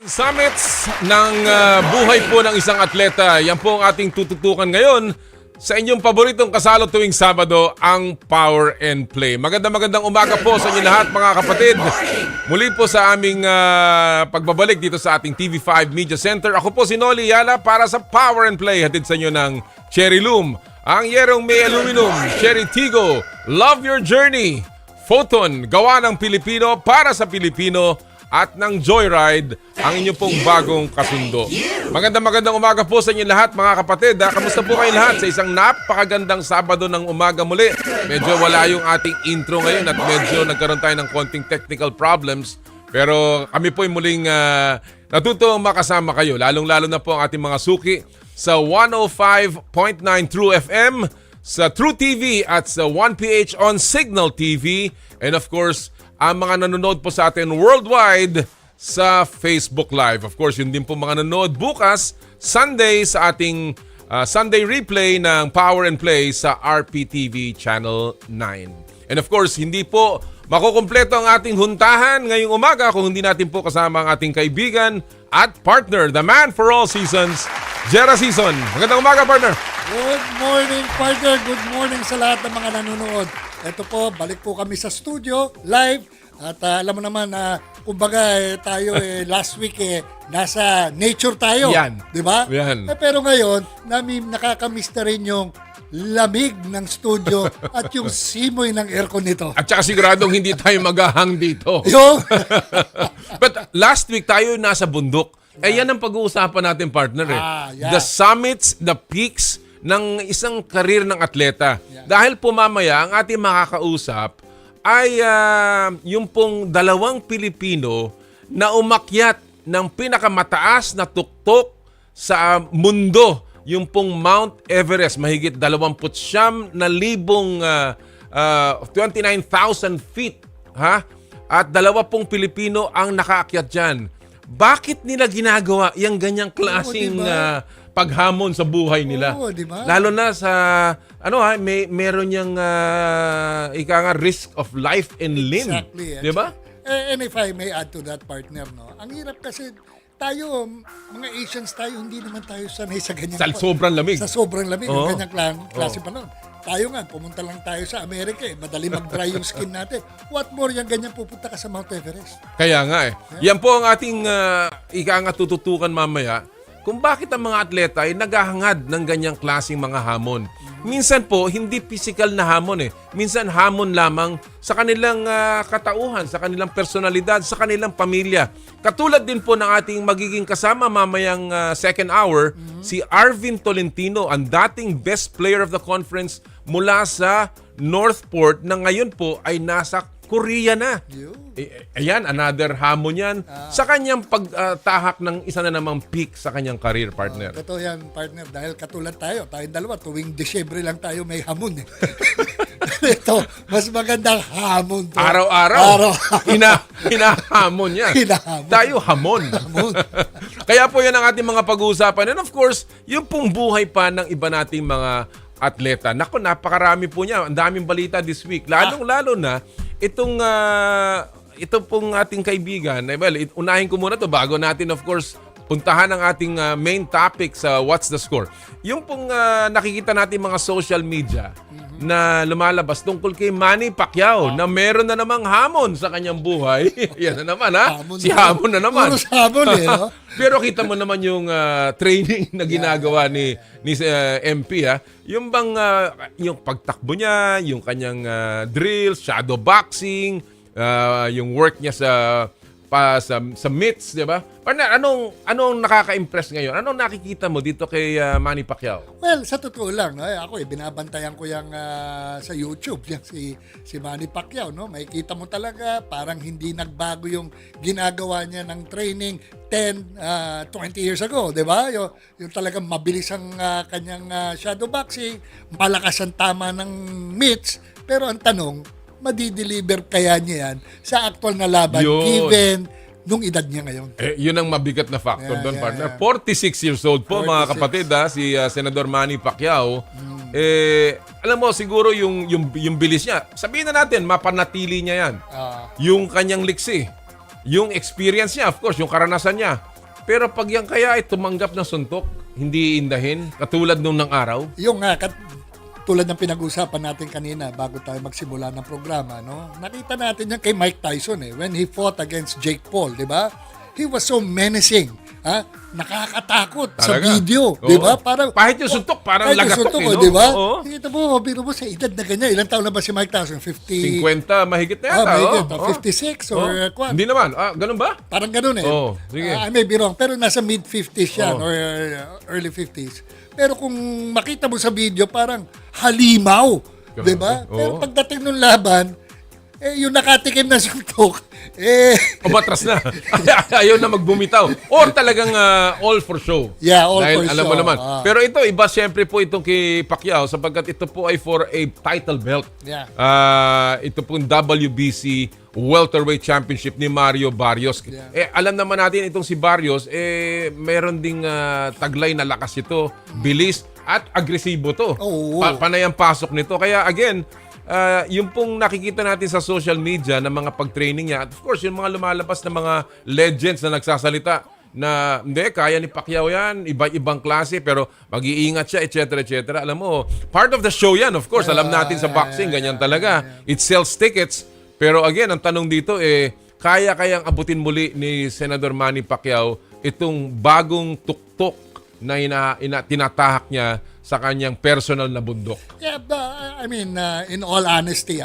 Summits ng buhay po ng isang atleta. Yan po ang ating tututukan ngayon sa inyong paboritong kasalo tuwing Sabado, ang Power and Play. Magandang umaga po sa inyo lahat mga kapatid. Muli po sa aming pagbabalik dito sa ating TV5 Media Center. Ako po si Noli, Eala para sa Power and Play. Hatid sa inyo ng Cherry Loom, ang yerong may aluminum, Cherry Tigo, Love Your Journey, Photon, gawa ng Pilipino para sa Pilipino, at ng Joyride, ang inyong pong bagong kasundo. Magandang umaga po sa inyo lahat mga kapatid. Kamusta po kayo lahat sa isang napakagandang Sabado ng umaga muli? Medyo wala yung ating intro ngayon at medyo nagkaroon tayo ng konting technical problems. Pero kami po ay muling natutong makasama kayo. Lalong-lalo na po ang ating mga suki sa 105.9 True FM, sa True TV at sa 1PH on Signal TV. And of course, ang mga nanonood po sa atin worldwide sa Facebook Live. Of course, yun din po mga nanonood bukas, Sunday, sa ating Sunday replay ng Power and Play sa RPTV Channel 9. And of course, hindi po makukumpleto ang ating huntahan ngayong umaga kung hindi natin po kasama ang ating kaibigan at partner, the man for all seasons, Jera Season. Magandang umaga, partner. Good morning, partner. Good morning sa lahat ng mga nanonood. Ito po, balik po kami sa studio, live. At alam mo naman na, kumbaga tayo last week nasa nature tayo. Yan. Di ba? Yan. Pero ngayon, nakakamiss na rin yung lamig ng studio at yung simoy ng aircon nito. At saka siguradong hindi tayo maghahang dito. Yung... But last week tayo nasa bundok. Yan ang pag-uusapan natin, partner. Yeah. The summits, the peaks ng isang karir ng atleta. Yeah. Dahil po mamaya, ang ating makakausap ay yung pong dalawang Pilipino na umakyat ng pinakamataas na tuktok sa mundo, yung pong Mount Everest. Mahigit 29,000 feet. Ha? At dalawa pong Pilipino ang nakaakyat dyan. Bakit nila ginagawa yung ganyang klaseng paghamon sa buhay nila? Oo, diba? Lalo na sa meron yang risk of life and limb. Exactly. 'Di ba? And if I may add to that, partner, no? Ang hirap kasi tayo, mga Asians tayo, hindi naman tayo sanay sa ganyan. Sa sobrang lamig. Sa sobrang lamig, Oo. yung ganyang klase pa nun. Tayo nga, pumunta lang tayo sa Amerika, madali mag-dry yung skin natin. What more yung ganyan pupunta ka sa Mount Everest? Kaya nga Yan po ang ating tututukan mamaya, kung bakit ang mga atleta ay naghahangad ng ganyang klaseng mga hamon. Minsan po, hindi physical na hamon Minsan hamon lamang sa kanilang katauhan, sa kanilang personalidad, sa kanilang pamilya. Katulad din po ng ating magiging kasama mamayang second hour, si Arvin Tolentino, ang dating best player of the conference mula sa Northport, na ngayon po ay nasa Korea na. Ayan, another hamon yan sa kanyang pagtahak ng isa na namang peak sa kanyang career, partner. Totoo yan, partner, dahil katulad tayong dalawa, tuwing Desyembre lang tayo may hamon. Ito, mas magandang hamon to. Araw-araw. Hinahamon yan. Hinahamon. Tayo hamon. Kaya po yan ang ating mga pag-uusapan. And of course, yung pong buhay pa ng iba nating mga atleta. Naku, napakarami po niya. Ang daming balita this week. Lalong-lalo na, ito pong ating kaibigan, unahin ko muna to bago natin of course puntahan ang ating main topic sa What's the Score. Yung pong nakikita natin mga social media na lumalabas tungkol kay Manny Pacquiao na meron na namang hamon sa kanyang buhay. Yan na naman Hamon na naman. Puro hamon no? Pero kita mo naman yung training na ginagawa ni MP Yung bang yung pagtakbo niya, yung kanyang drills, shadow boxing, yung work niya sa mitts, 'di ba? Partner, anong nakaka-impress ngayon? Anong nakikita mo dito kay Manny Pacquiao? Well, sa totoo lang, ako binabantayan ko yang sa YouTube yang si Manny Pacquiao, no? Makikita mo talaga parang hindi nagbago yung ginagawa niya ng training 10, 20 years ago, 'di ba? Yung talagang mabilis ang kanyang shadow boxing, malakas ang tama ng mitts, pero ang tanong, madideliver kaya niya yan sa actual na laban given nung edad niya ngayon? Yun ang mabigat na factor doon, partner. 46 years old po, 46. Mga kapatid, si Senador Manny Pacquiao. Alam mo, siguro yung bilis niya, sabihin na natin, mapanatili niya yan. Yung kanyang liksi. yung experience niya, of course, yung karanasan niya. Pero pag yan kaya ay tumanggap ng suntok, hindi indahin, katulad nung ng araw. Yung tulad ng pinag-usapan natin kanina bago tayo magsimula ng programa, no? Nakita natin yan kay Mike Tyson when he fought against Jake Paul, di ba? He was so menacing. Nakakatakot sa Talaga? video, Oo. di ba? Parang Kahit yung suntok, parang lagatok, di ba? Oo. Kita mo, biro mo sa edad na ganyan. Ilang taon na ba si Mike Tyson? 50? 50, mahigit na yata. Mahigit. Oo. 56 or kwan. Hindi naman. Ganun ba? Parang ganun Oo, sige. I may be wrong. Pero nasa mid-50s yan Oo. or early 50s. Pero kung makita mo sa video, parang halimaw. Di ba? Oo. Pero pagdating ng laban, yung nakatikim na suntok, Umatras na. Ayaw na magbumitaw. Or talagang all for show. Yeah, all Dahil for alam show. mo naman. Pero ito, iba siyempre po itong kay Pacquiao sapagkat ito po ay for a title belt. Yeah. Ito pong WBC Welterweight Championship ni Mario Barrios. Yeah. Alam naman natin itong si Barrios, meron ding taglay na lakas ito, bilis at agresibo to. Oo. Panay ang pasok nito. Kaya again, yung pong nakikita natin sa social media ng mga pag-training niya, at of course, yung mga lumalabas na mga legends na nagsasalita na hindi, kaya ni Pacquiao yan, iba-ibang klase, pero mag-iingat siya, etc. etc. Alam mo, part of the show yan, of course. Alam natin sa boxing, ganyan talaga. It sells tickets. Pero again, ang tanong dito, kaya-kayang abutin muli ni Senator Manny Pacquiao itong bagong tuktok na tinatahak niya sa kanyang personal na bundok. Yeah, but, I mean, in all honesty,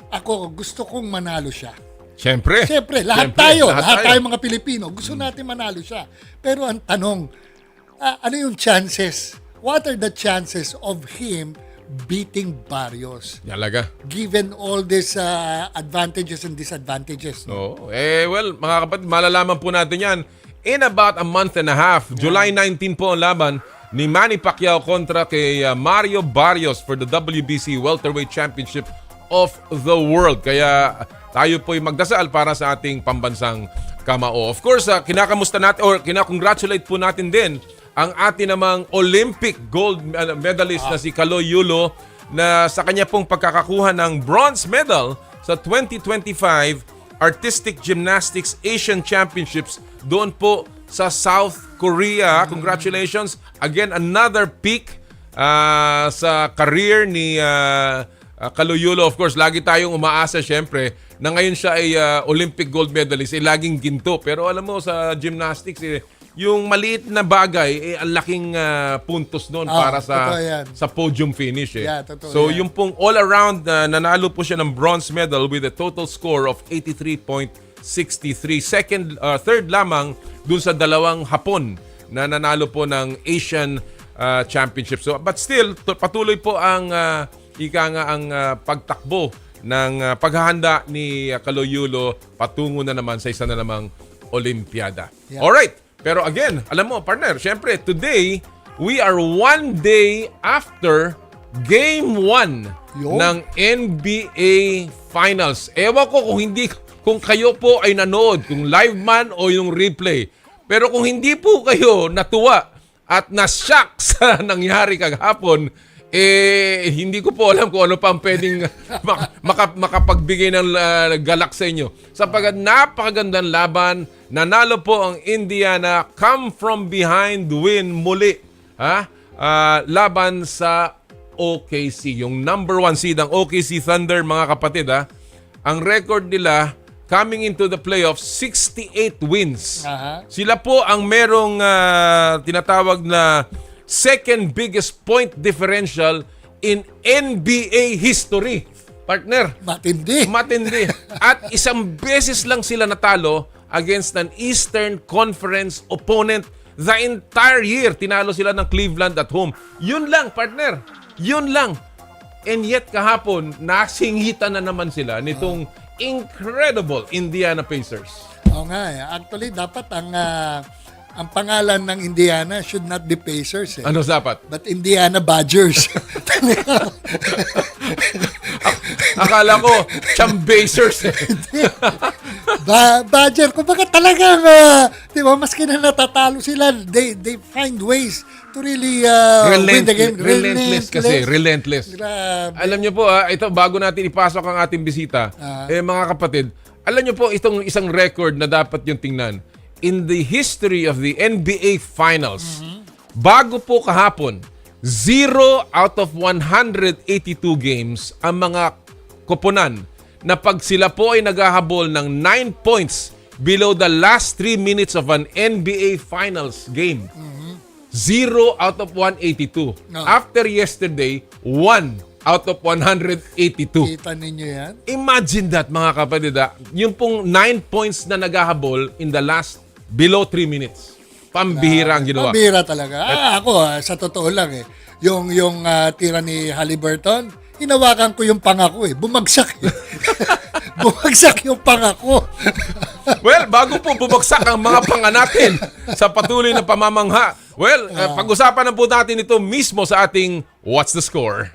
ako gusto kong manalo siya. Siyempre. Lahat tayo mga Pilipino, gusto natin manalo siya. Pero ang tanong, ano yung chances? What are the chances of him beating Barrios? Talaga. Given all these advantages and disadvantages. No? Well, mga kapatid, malalaman po natin yan in about a month and a half. July 19 po ang laban ni Manny Pacquiao kontra kay Mario Barrios for the WBC Welterweight Championship of the World. Kaya tayo po'y magdasal para sa ating pambansang kamao. Of course, kinakamusta natin or kinakongratulate po natin din ang ating namang Olympic gold medalist na si Kaloy Yulo na sa kanya pong pagkakakuha ng bronze medal sa 2025 Artistic Gymnastics Asian Championships doon po sa South Korea. Congratulations. Again, another peak sa career ni Kaloy Yulo. Of course, lagi tayong umaasa syempre na ngayon siya ay Olympic gold medalist. Laging ginto. Pero alam mo sa gymnastics, yung maliit na bagay, ang laking puntos noon para sa podium finish. Yeah, so yung pong all around, nanalo po siya ng bronze medal with a total score of 83.63. Third lamang dun sa dalawang Hapon na nanalo po ng Asian Championship. So, but still, patuloy po ang pagtakbo ng paghahanda ni Kaloy Yulo patungo na naman sa isa na namang Olympiada. Yeah. Alright! Pero again, alam mo, partner, syempre, today, we are one day after Game 1 ng NBA Finals. Ewan ko kung kayo po ay nanood, kung live man o yung replay. Pero kung hindi po kayo natuwa at na-shock sa nangyari kagahapon, hindi ko po alam kung ano pa ang pwedeng makapagbigay ng galak sa inyo. Sapagkat napakagandang laban, nanalo po ang Indiana, come from behind win muli. Laban sa OKC. Yung number 1 seed ang OKC Thunder, mga kapatid. Ang record nila coming into the playoffs, 68 wins. Sila po ang merong tinatawag na second biggest point differential in NBA history. Partner. Matindi. At isang beses lang sila natalo against an Eastern Conference opponent the entire year. Tinalo sila ng Cleveland at home. Yun lang, partner. Yun lang. And yet kahapon, nasingitan na naman sila nitong incredible Indiana Pacers. Oo nga. Actually, dapat ang pangalan ng Indiana should not be Pacers. Ano dapat? But Indiana Badgers. Akala ko, Chambacers. Badger. Kumbaga talagang, di ba, maski na natatalo sila, they find ways to really win the game. Relentless. Grabe. Alam niyo po, ito, bago natin ipasok ang ating bisita, mga kapatid, alam nyo po, itong isang record na dapat yung tingnan. In the history of the NBA Finals, bago po kahapon, 0 out of 182 games ang mga koponan na pag sila po ay naghahabol ng 9 points below the last 3 minutes of an NBA Finals game. 0 out of 182. No. After yesterday, 1 out of 182. Kita ninyo yan? Imagine that, mga kapatid. Yung pong 9 points na naghahabol in the last below 3 minutes. Pambihira ang ginawa. Pambihira talaga. Ako, sa totoo lang yung tira ni Halliburton, hinawakan ko yung pangako Bumagsak Bumagsak yung pangako. Well, bago po bumagsak ang mga panga natin sa patuloy na pamamangha. Well, pag-usapan na po natin ito mismo sa ating What's the Score?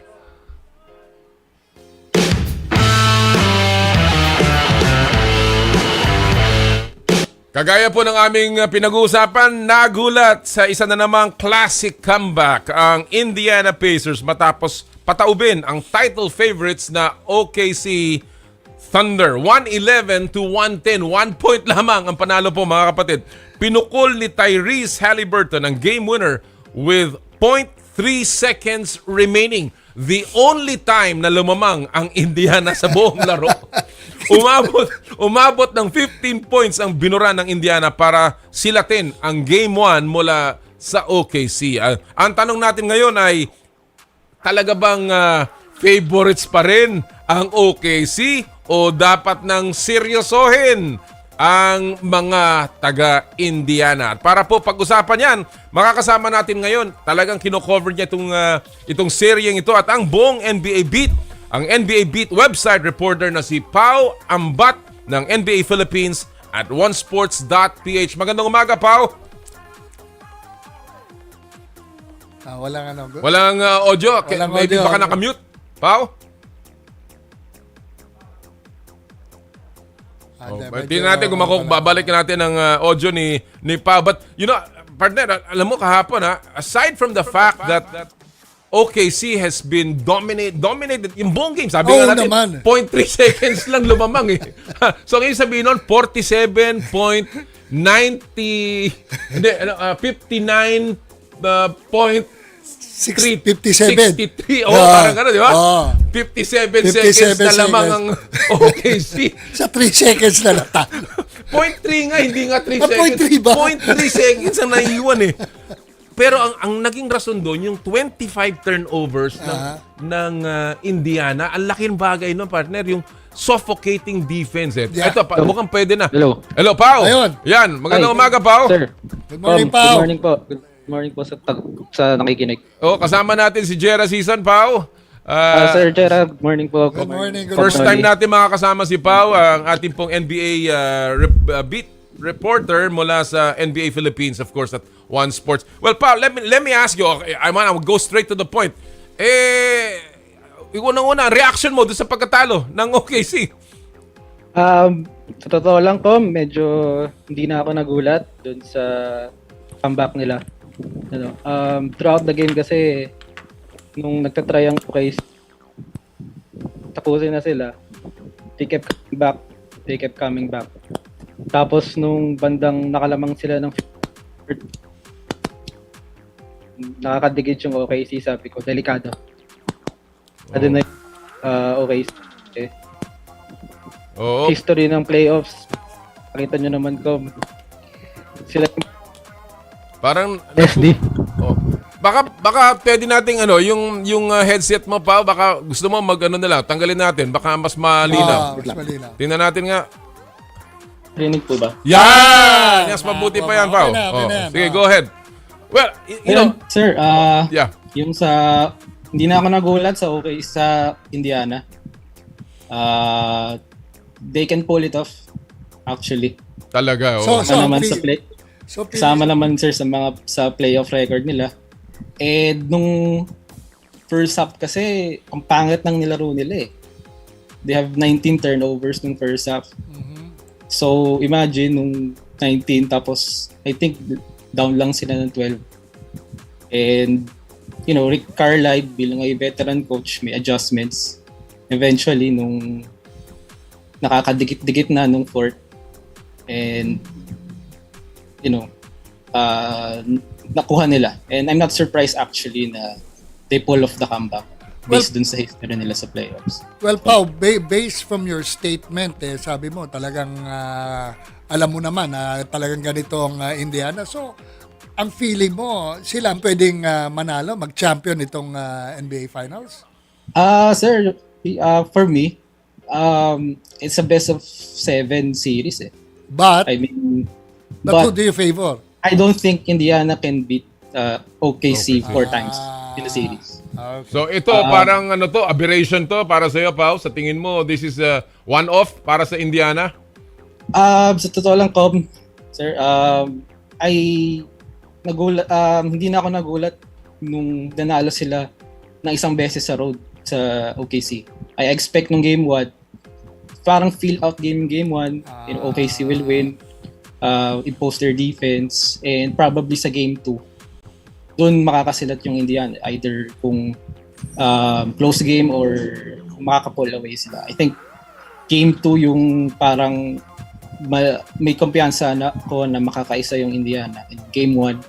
Kagaya po ng aming pinag-uusapan, nagulat sa isa na namang classic comeback ang Indiana Pacers matapos pataubin ang title favorites na OKC Thunder. 111 to 110. 1 point lamang ang panalo po, mga kapatid. Pinukol ni Tyrese Halliburton ang game winner with 0.3 seconds remaining. The only time na lumamang ang Indiana sa buong laro. Umabot ng 15 points ang binura ng Indiana para silatin ang Game 1 mula sa OKC. Ang tanong natin ngayon ay, talaga bang favorites pa rin ang OKC o dapat nang seryosohin ang mga taga-Indiana? At para po pag-usapan yan, makakasama natin ngayon, talagang kino-cover niya itong seryeng ito at ang buong NBA Beat. Ang NBA Beat website reporter na si Pau Ambat ng NBA Philippines at OneSportPh. Magandang umaga, Pau. Walang audio. Maybe audio. baka nakamute. Pau? Tingnan natin kung babalik natin ang audio ni Pau. But, partner, alam mo kahapon, aside from the fact that OKC has been dominated yung buong game. Sabi nga natin, naman. 0.3 seconds lang lumamang So ngayon sabihin nun, 47.90, 59 point 57. 63. Parang gano'n, di ba? 57 seconds na lamang ang OKC. Sa 3 seconds na lang. 0.3 nga, hindi nga 3 seconds. 0.3 ba? 0.3 seconds ang naiiwan Pero ang naging rason doon, yung 25 turnovers ng Indiana, ang laking bagay nun, partner, yung suffocating defense. Yeah. Ito, mukhang pwede na. Hello. Hello, Pau. Ayun. Yan, magandang umaga, Pau. Sir. Good morning, Pau. Good morning po. Good morning po sa nakikinig. Kasama natin si Jera Season, Pau. Sir Jera, good morning po. Good morning. First time natin makakasama si Pau, ang ating pong NBA beat reporter mula sa NBA Philippines, of course, at One Sports. Well, Pau, let me ask you. Okay, I will go straight to the point. Unang-una, reaction mo doon sa pagkatalo ng OKC? Sa totoo lang po, medyo hindi na ako nagulat doon sa comeback nila. Throughout the game kasi, nung nagtatry ang OKC, tapusin na sila. They kept coming back. Tapos nung bandang nakalamang sila ng nakakadigid yung OKC, sabi ko, delikado. Ano na OKC. History ng playoffs. Nakita nyo naman ko. Sila parang SD. Baka pwede nating yung headset mo, pa baka gusto mo na lang, tanggalin natin, baka mas malinaw. Mas malinaw. Tingnan natin nga. Rinig po ba? Yan! Mas mabuti pa yan, Pao. Sige, go ahead. Well, Sir, yeah. Yung hindi na ako nagulat sa Indiana. They can pull it off, actually. Talaga, So, naman sa play. Kasama naman, sir, sa playoff record nila. Nung first half kasi, ang pangit ng nilaro nila They have 19 turnovers nung first half. So, imagine nung 19 tapos I think down lang sila ng 12. And, Rick Carlisle bilang ay veteran coach, may adjustments. Eventually, nung nakakadikit-dikit na nung fourth. And, nakuha nila. And I'm not surprised actually na they pull off the comeback based dun sa history nila sa playoffs. Well, Pao, based from your statement, sabi mo talagang alam mo naman na talagang ganito ang Indiana. So, ang feeling mo, sila ang pwedeng manalo, mag-champion itong NBA Finals? Sir, for me, it's a best of 7 series. But But who do you favor? I don't think Indiana can beat OKC 4 times in the series. Okay. So ito parang aberration to para sa iyo, Pao. Sa tingin mo, this is a one-off para sa Indiana? Sa totoo lang, sir, hindi na ako nagulat nung nanalo sila ng isang beses sa road sa OKC. I expect nung game 1, parang feel out game 1, OKC will win, impose their defense, and probably sa game 2, doon makakasilat yung Indiana, either kung close game or kung makaka-pull away sila. I think game 2 yung parang may kumpiyansa na ko na makakaisa yung Indiana. In game 1,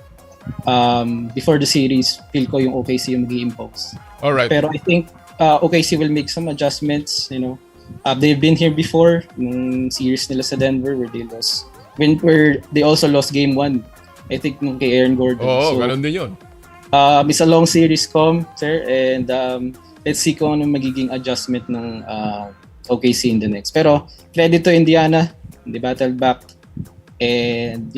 before the series, feel ko yung OKC yung mag-i-impose. Alright. Pero I think OKC will make some adjustments, they've been here before nung series nila sa Denver where they also lost game 1. I think nung kay Aaron Gordon. Oo, ganun din yun. It's a long series, sir, and let's see kung ano magiging adjustment ng OKC in the next. Pero credit to Indiana, they battled back, and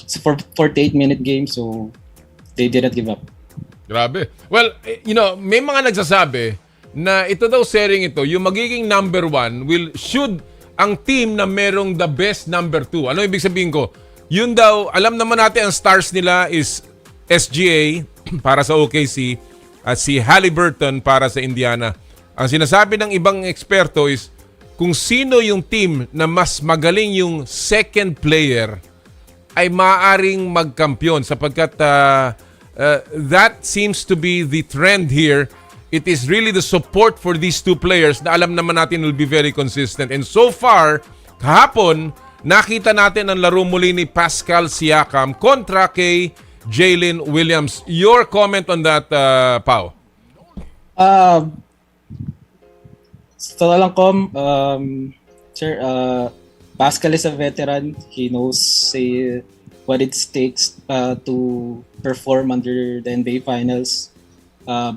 it's a 48-minute game, so they didn't give up. Grabe. Well, may mga nagsasabi na ito daw sharing ito, yung magiging number 1 will should ang team na merong the best number 2. Ano ibig sabihin ko? Yun daw, alam naman natin ang stars nila is SGA para sa OKC at si Haliburton para sa Indiana. Ang sinasabi ng ibang eksperto is kung sino yung team na mas magaling yung second player ay maaaring magkampiyon sapagkat that seems to be the trend here. It is really the support for these two players na alam naman natin will be very consistent. And so far, kahapon, nakita natin ang laro muli ni Pascal Siakam kontra kay Jalen Williams. Your comment on that, Pao? Sa lang, sir, Pascal is a veteran. He knows what it takes to perform under the NBA Finals.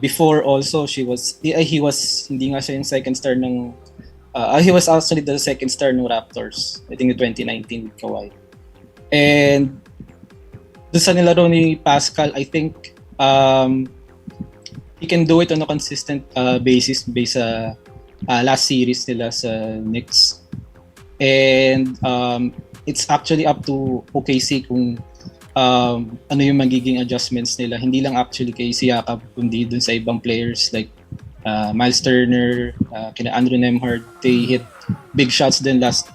Before also, he was hindi nga siya yung second star ng he was actually the second star ng Raptors, I think in 2019 with Kawhi. And doon sa nilaro ni Pascal, I think he can do it on a consistent basis based sa last series nila sa Knicks. And it's actually up to OKC kung ano yung magiging adjustments nila. Hindi lang actually kay Siakam, kundi dun sa ibang players like Miles Turner, kina Andrew Nembhard. They hit big shots din last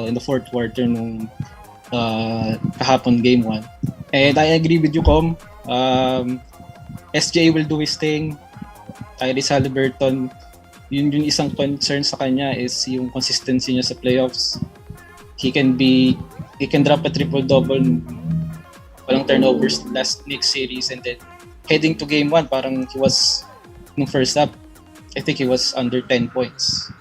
in the fourth quarter nung kahapon game 1. And I agree with you, Com. SJ will do his thing. Tyrese Haliburton, yun yung isang concern sa kanya is yung consistency niya sa playoffs. He can drop a triple-double, walang turnovers last Knicks series, and then heading to game 1, parang he was nung first half, I think he was under 10 points.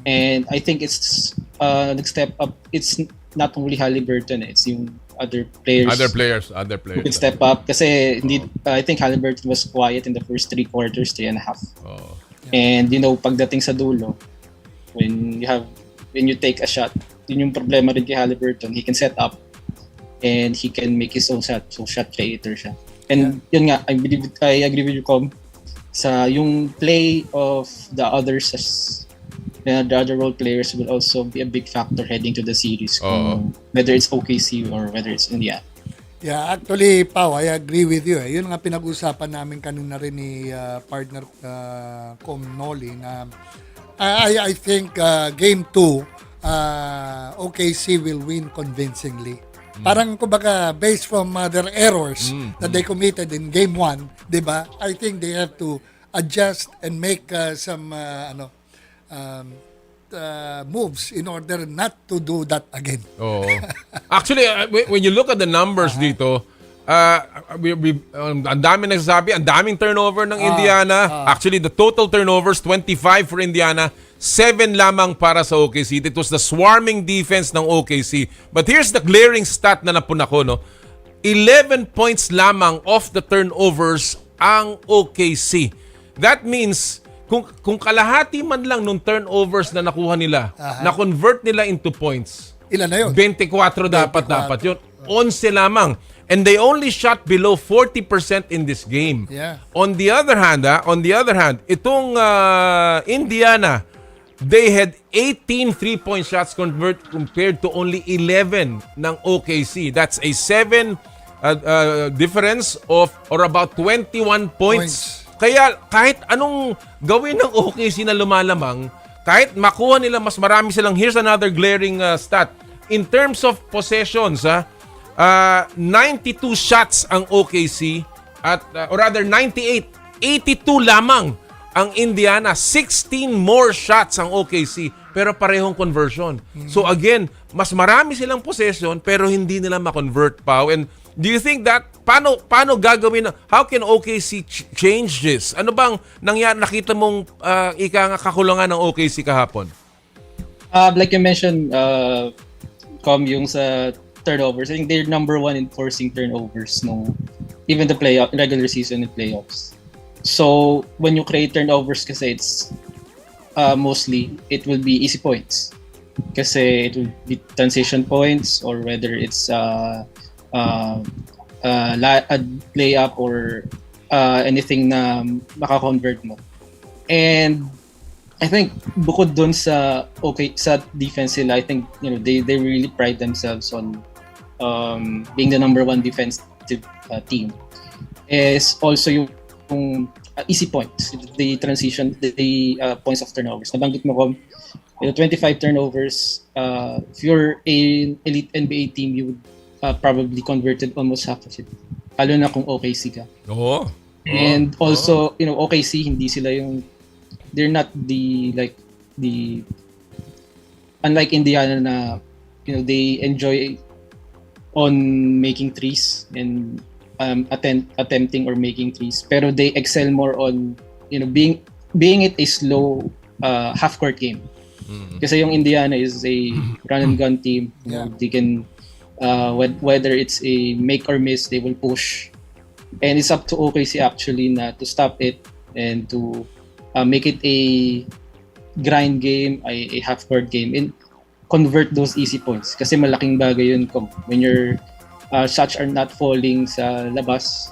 And I think it's nag-step up. It's not only Haliburton, it's yung other players. Other players. Who can step up. Kasi I think Haliburton was quiet in the first 3 quarters, 3.5. Oh. And pagdating sa dulo, when you take a shot, yun yung problema rin kay Haliburton. He can set up and he can make his own shot. So shot creator siya. And yun nga, I agree with you, Com. Sa yung play of the others, the other role players will also be a big factor heading to the series. Whether it's OKC or whether it's Indiana. Yeah, actually, Pao, I agree with you. Yun nga pinag-usapan namin kanina rin ni partner Com Noli na I think game 2, OKC will win convincingly. Parang kumbaga based from their errors that they committed in game 1, 'di ba? I think they have to adjust and make some moves in order not to do that again. Oo. Actually, when you look at the numbers dito, ang dami nagsasabi, ang daming turnover ng Indiana. Actually, the total turnovers, 25 for Indiana, 7 lamang para sa OKC. It was the swarming defense ng OKC. But here's the glaring stat na napuna ko, no? 11 points lamang off the turnovers ang OKC. That means, kung kalahati man lang nung turnovers na nakuha nila, na-convert nila into points. Ilan na yun? 24 dapat yun. 11 lamang. And they only shot below 40% in this game. Yeah. On the other hand, itong Indiana, they had 18 3-point shots compared to only 11 ng OKC. That's a 7 difference of or about 21 points. Kaya kahit anong gawin ng OKC na lumalamang, kahit makuha nila mas marami silang, here's another glaring stat. In terms of possessions, 92 shots ang OKC at or rather 98, 82 lamang ang Indiana, 16 more shots ang OKC pero parehong conversion. So again, mas marami silang possession pero hindi nila ma-convert, Pao. And do you think that paano gagawin, how can OKC change this? Ano bang nangyari, nakita mong kakulangan ng OKC kahapon? Like you mentioned, yung sa turnovers, I think they're number 1 in forcing turnovers even the regular season and playoffs. So when you create turnovers kasi it's mostly it will be easy points. Kasi it will be transition points or whether it's a layup or anything na maka-convert mo. And I think bukod dun sa defense nila, I think they really pride themselves on being the number 1 defensive team. Is also yung easy points, the transition, the points of turnovers. Nabanggit mo ko, 25 turnovers. If you're an elite NBA team, you would probably converted almost half of it. Lalo na kung OKC ka. And also, OKC, hindi sila they're not unlike Indiana na, they enjoy on making threes and attempting or making threes, pero they excel more on being it a slow half court game. Kasi yung Indiana is a run and gun team. They can whether it's a make or miss, they will push, and it's up to OKC actually to stop it and to make it a grind game, a half court game, and convert those easy points. Kasi malaking bagay yun when your shots are not falling sa labas.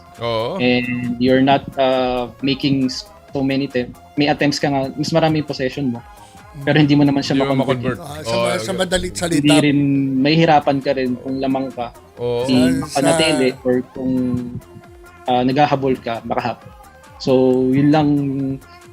And you're not making so many may attempts ka nga, mas marami yung possession mo, pero hindi mo naman siya makonvert. Sa madalit salita, hindi rin, may hirapan ka rin kung lamang ka, panatili, or kung naghahabol ka, makahabol. So yun lang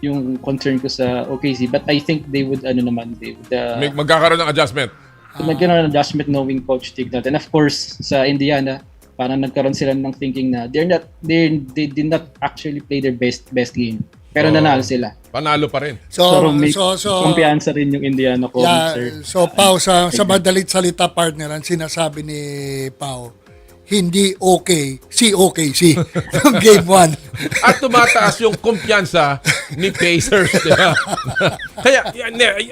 yung concern ko sa OKC, but I think they would magkakaroon ng adjustment. Magkaroon ng adjustment knowing Coach Tignan. And of course sa Indiana, parang nagkaroon sila ng thinking na they did not actually play their best game, pero nanalo sila. Panalo pa rin. So kumpiyansa rin yung Indiana ko, sir. So Pao, sa madalit salita, partner, ang sinasabi ni Pao, hindi okay si OKC ng Game 1. At tumataas yung kumpiyansa ni Pacers. Diba? Kaya,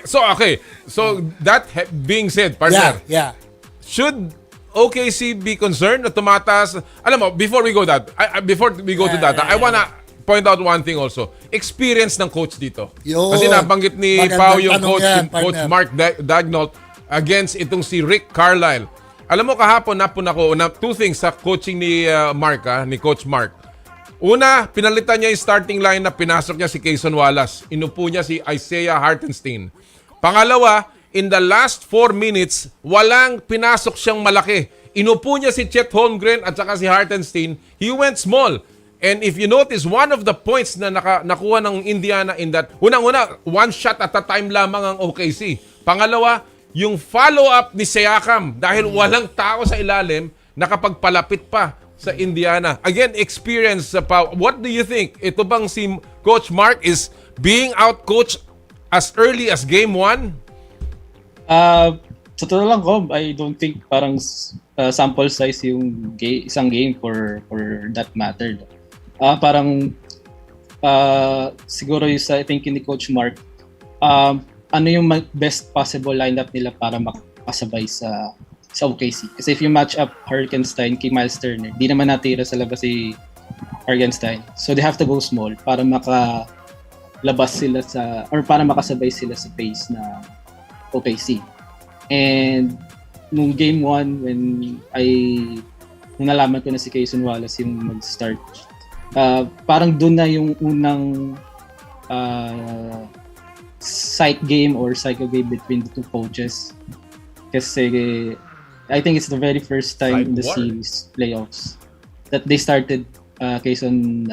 so okay. So that being said, partner, should OKC be concerned na tumataas? Alam mo, before we go to that, I wanna point out one thing also. Experience ng coach dito. Kasi nabanggit ni Pao yung coach Mark Dagnall against itong si Rick Carlisle. Alam mo, kahapon napun ako na two things sa coaching ni ni Coach Mark. Una, pinalitan niya yung starting lineup, pinasok niya si Kayson Wallace. Inupo niya si Isaiah Hartenstein. Pangalawa, in the last 4 minutes, walang pinasok siyang malaki. Inupo niya si Chet Holmgren at saka si Hartenstein. He went small. And if you notice, one of the points na nakuha ng Indiana in that, unang-una, one shot at a time lamang ang OKC. Pangalawa, yung follow-up ni Siakam dahil walang tao sa ilalim, nakapagpalapit pa sa Indiana. Again, experience sa Pau. What do you think? Ito bang si Coach Mark is being out-coached as early as game 1? Sa totoo lang ko, I don't think parang sample size yung isang game for that matter. Parang siguro yung sa thinking ni Coach Mark, ano yung best possible lineup nila para makasabay sa OKC. Kasi if you match up Harkenstein kay Miles Turner, di naman natira sa labas si Harkenstein. So they have to go small para makalabas sila or para makasabay sila sa pace na OKC. And nung game 1, nung nalaman ko na si Kayson Wallace yung mag-start, parang doon na yung unang psych game or psycho game between the two coaches. Kasi I think it's the very first time in the series playoffs that they started Kayson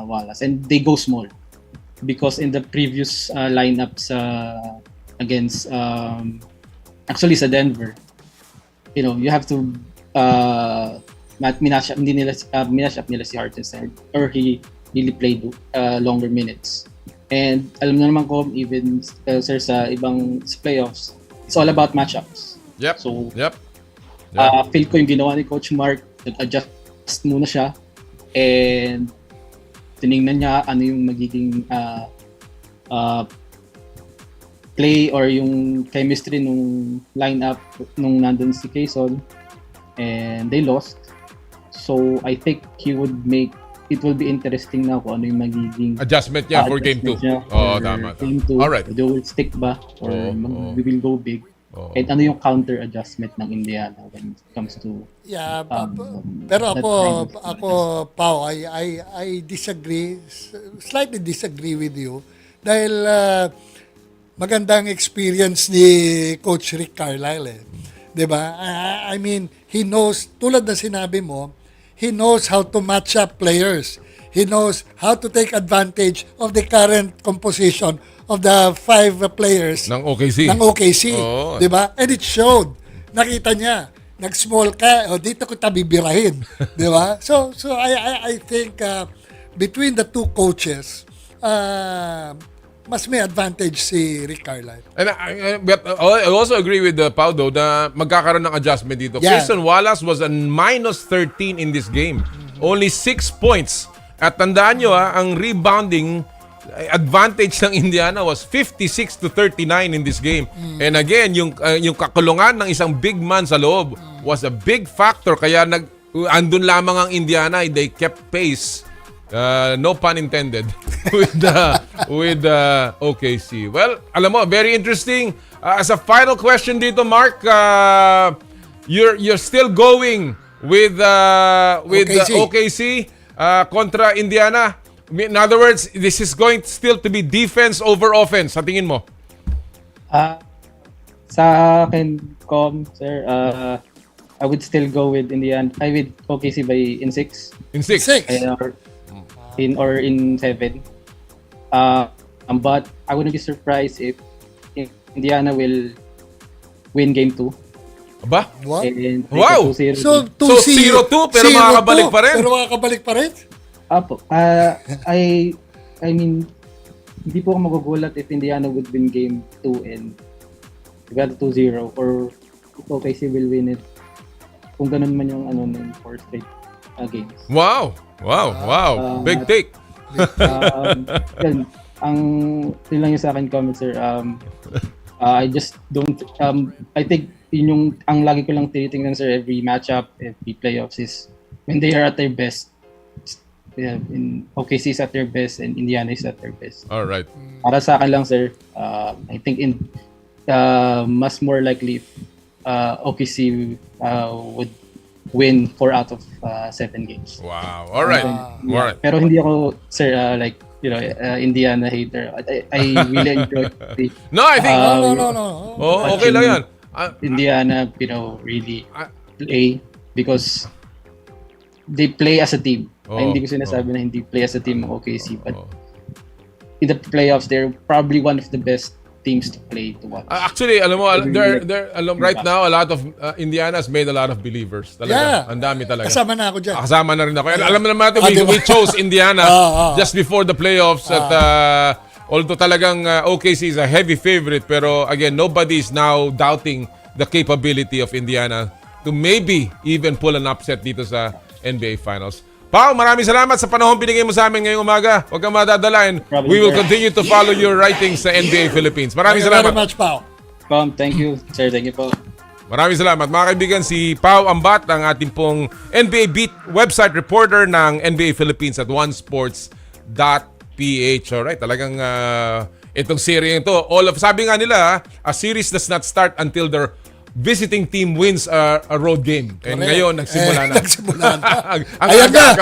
Wallace, and they go small because in the previous lineups against actually sa Denver, you have to minash up nila si Hartenstein, or he really played longer minutes. And alam na naman ko, even sir, sa ibang playoffs, it's all about matchups. Yep. So, yep. feel ko yung ginawa ni Coach Mark, nag-adjust muna siya and tinignan niya ano yung magiging play or yung chemistry nung lineup nung nandun si Kayson, and they lost. So I think it will be interesting na kung ano yung magiging adjustment niya for game 2. Tama. Game 2. Alright. They will stick ba or we will go big. And ano yung counter adjustment ng Indiana when it comes to pero ako Pao, I disagree, slightly disagree with you dahil magandang experience ni Coach Rick Carlisle, 'di ba? I mean, he knows, tulad na sinabi mo, he knows how to match up players. He knows how to take advantage of the current composition of the 5 players ng OKC. Oh. 'Di ba? And it showed. Nakita niya, nag-small ka, dito ko tabibirahin, 'di ba? So I think between the two coaches, mas may advantage si Rick Carlisle. And I also agree with Pau though na magkakaroon ng adjustment dito. Yeah. Kayson Wallace was a -13 in this game. Only 6 points. At tandaan nyo ang rebounding advantage ng Indiana was 56-39 in this game. And again, yung kakulungan ng isang big man sa loob was a big factor. Kaya andun lamang ang Indiana, they kept pace. No pun intended with OKC. Well, alam mo, very interesting. As a final question dito, Mark, you're still going with OKC kontra Indiana. In other words, this is going still to be defense over offense. Sa tingin mo? Sa akin, sir, I would still go with Indiana. With OKC in 6. In 6? Or in 7. But I wouldn't be surprised if Indiana will win game 2. Aba? What? Wow! So 0-2 pero makakabalik pa rin? Pero makakabalik pa rin? Apo. I mean, hindi po ako magugulat if Indiana would win game 2 and we got 2-0, or if OKC will win it. Kung ganun man yung ng 4 straight games. Wow! Big take. Yun lang yung sa akin comment, sir. I just don't I think yun yung ang lagi ko lang tinitingnan, sir, every matchup, every playoffs is when they are at their best. In OKC is at their best and Indiana is at their best. All right. Para sa akin lang, sir, I think mas more likely if OKC would win 4 out of 7 games. Wow. All right. Yeah. All right. Pero hindi ako, sir, Indiana hater. I really enjoy the No, I think No. Oh, okay lang 'yan. Indiana, really play because they play as a team. Hindi ko sinasabi na hindi play as a team ng OKC, but in the playoffs, they're probably one of the best teams to play to watch. Actually, alam mo, right now, a lot of Indiana has made a lot of believers. Talaga. Yeah. Ang dami talaga. Kasama na ako dyan. Kasama na rin ako. Alam mo naman natin, we chose Indiana just before the playoffs at Although talagang OKC is a heavy favorite, pero again, nobody is now doubting the capability of Indiana to maybe even pull an upset dito sa NBA Finals. Pao, maraming salamat sa panahon binigay mo sa amin ngayong umaga. Huwag kang madadalain. We will continue to follow your writings sa NBA Philippines. Maraming salamat. Thank you very much, Pao. Thank you, sir. Thank you po. Maraming salamat. Mga kaibigan, si Pao Ambat, ang ating pong NBA Beat website reporter ng NBA Philippines at OneSports.ph. Alright, talagang itong series ito, sabi nga nila, a series does not start until their visiting team wins a road game. And ngayon, nagsimula na. Nagsimula na. Ayan na!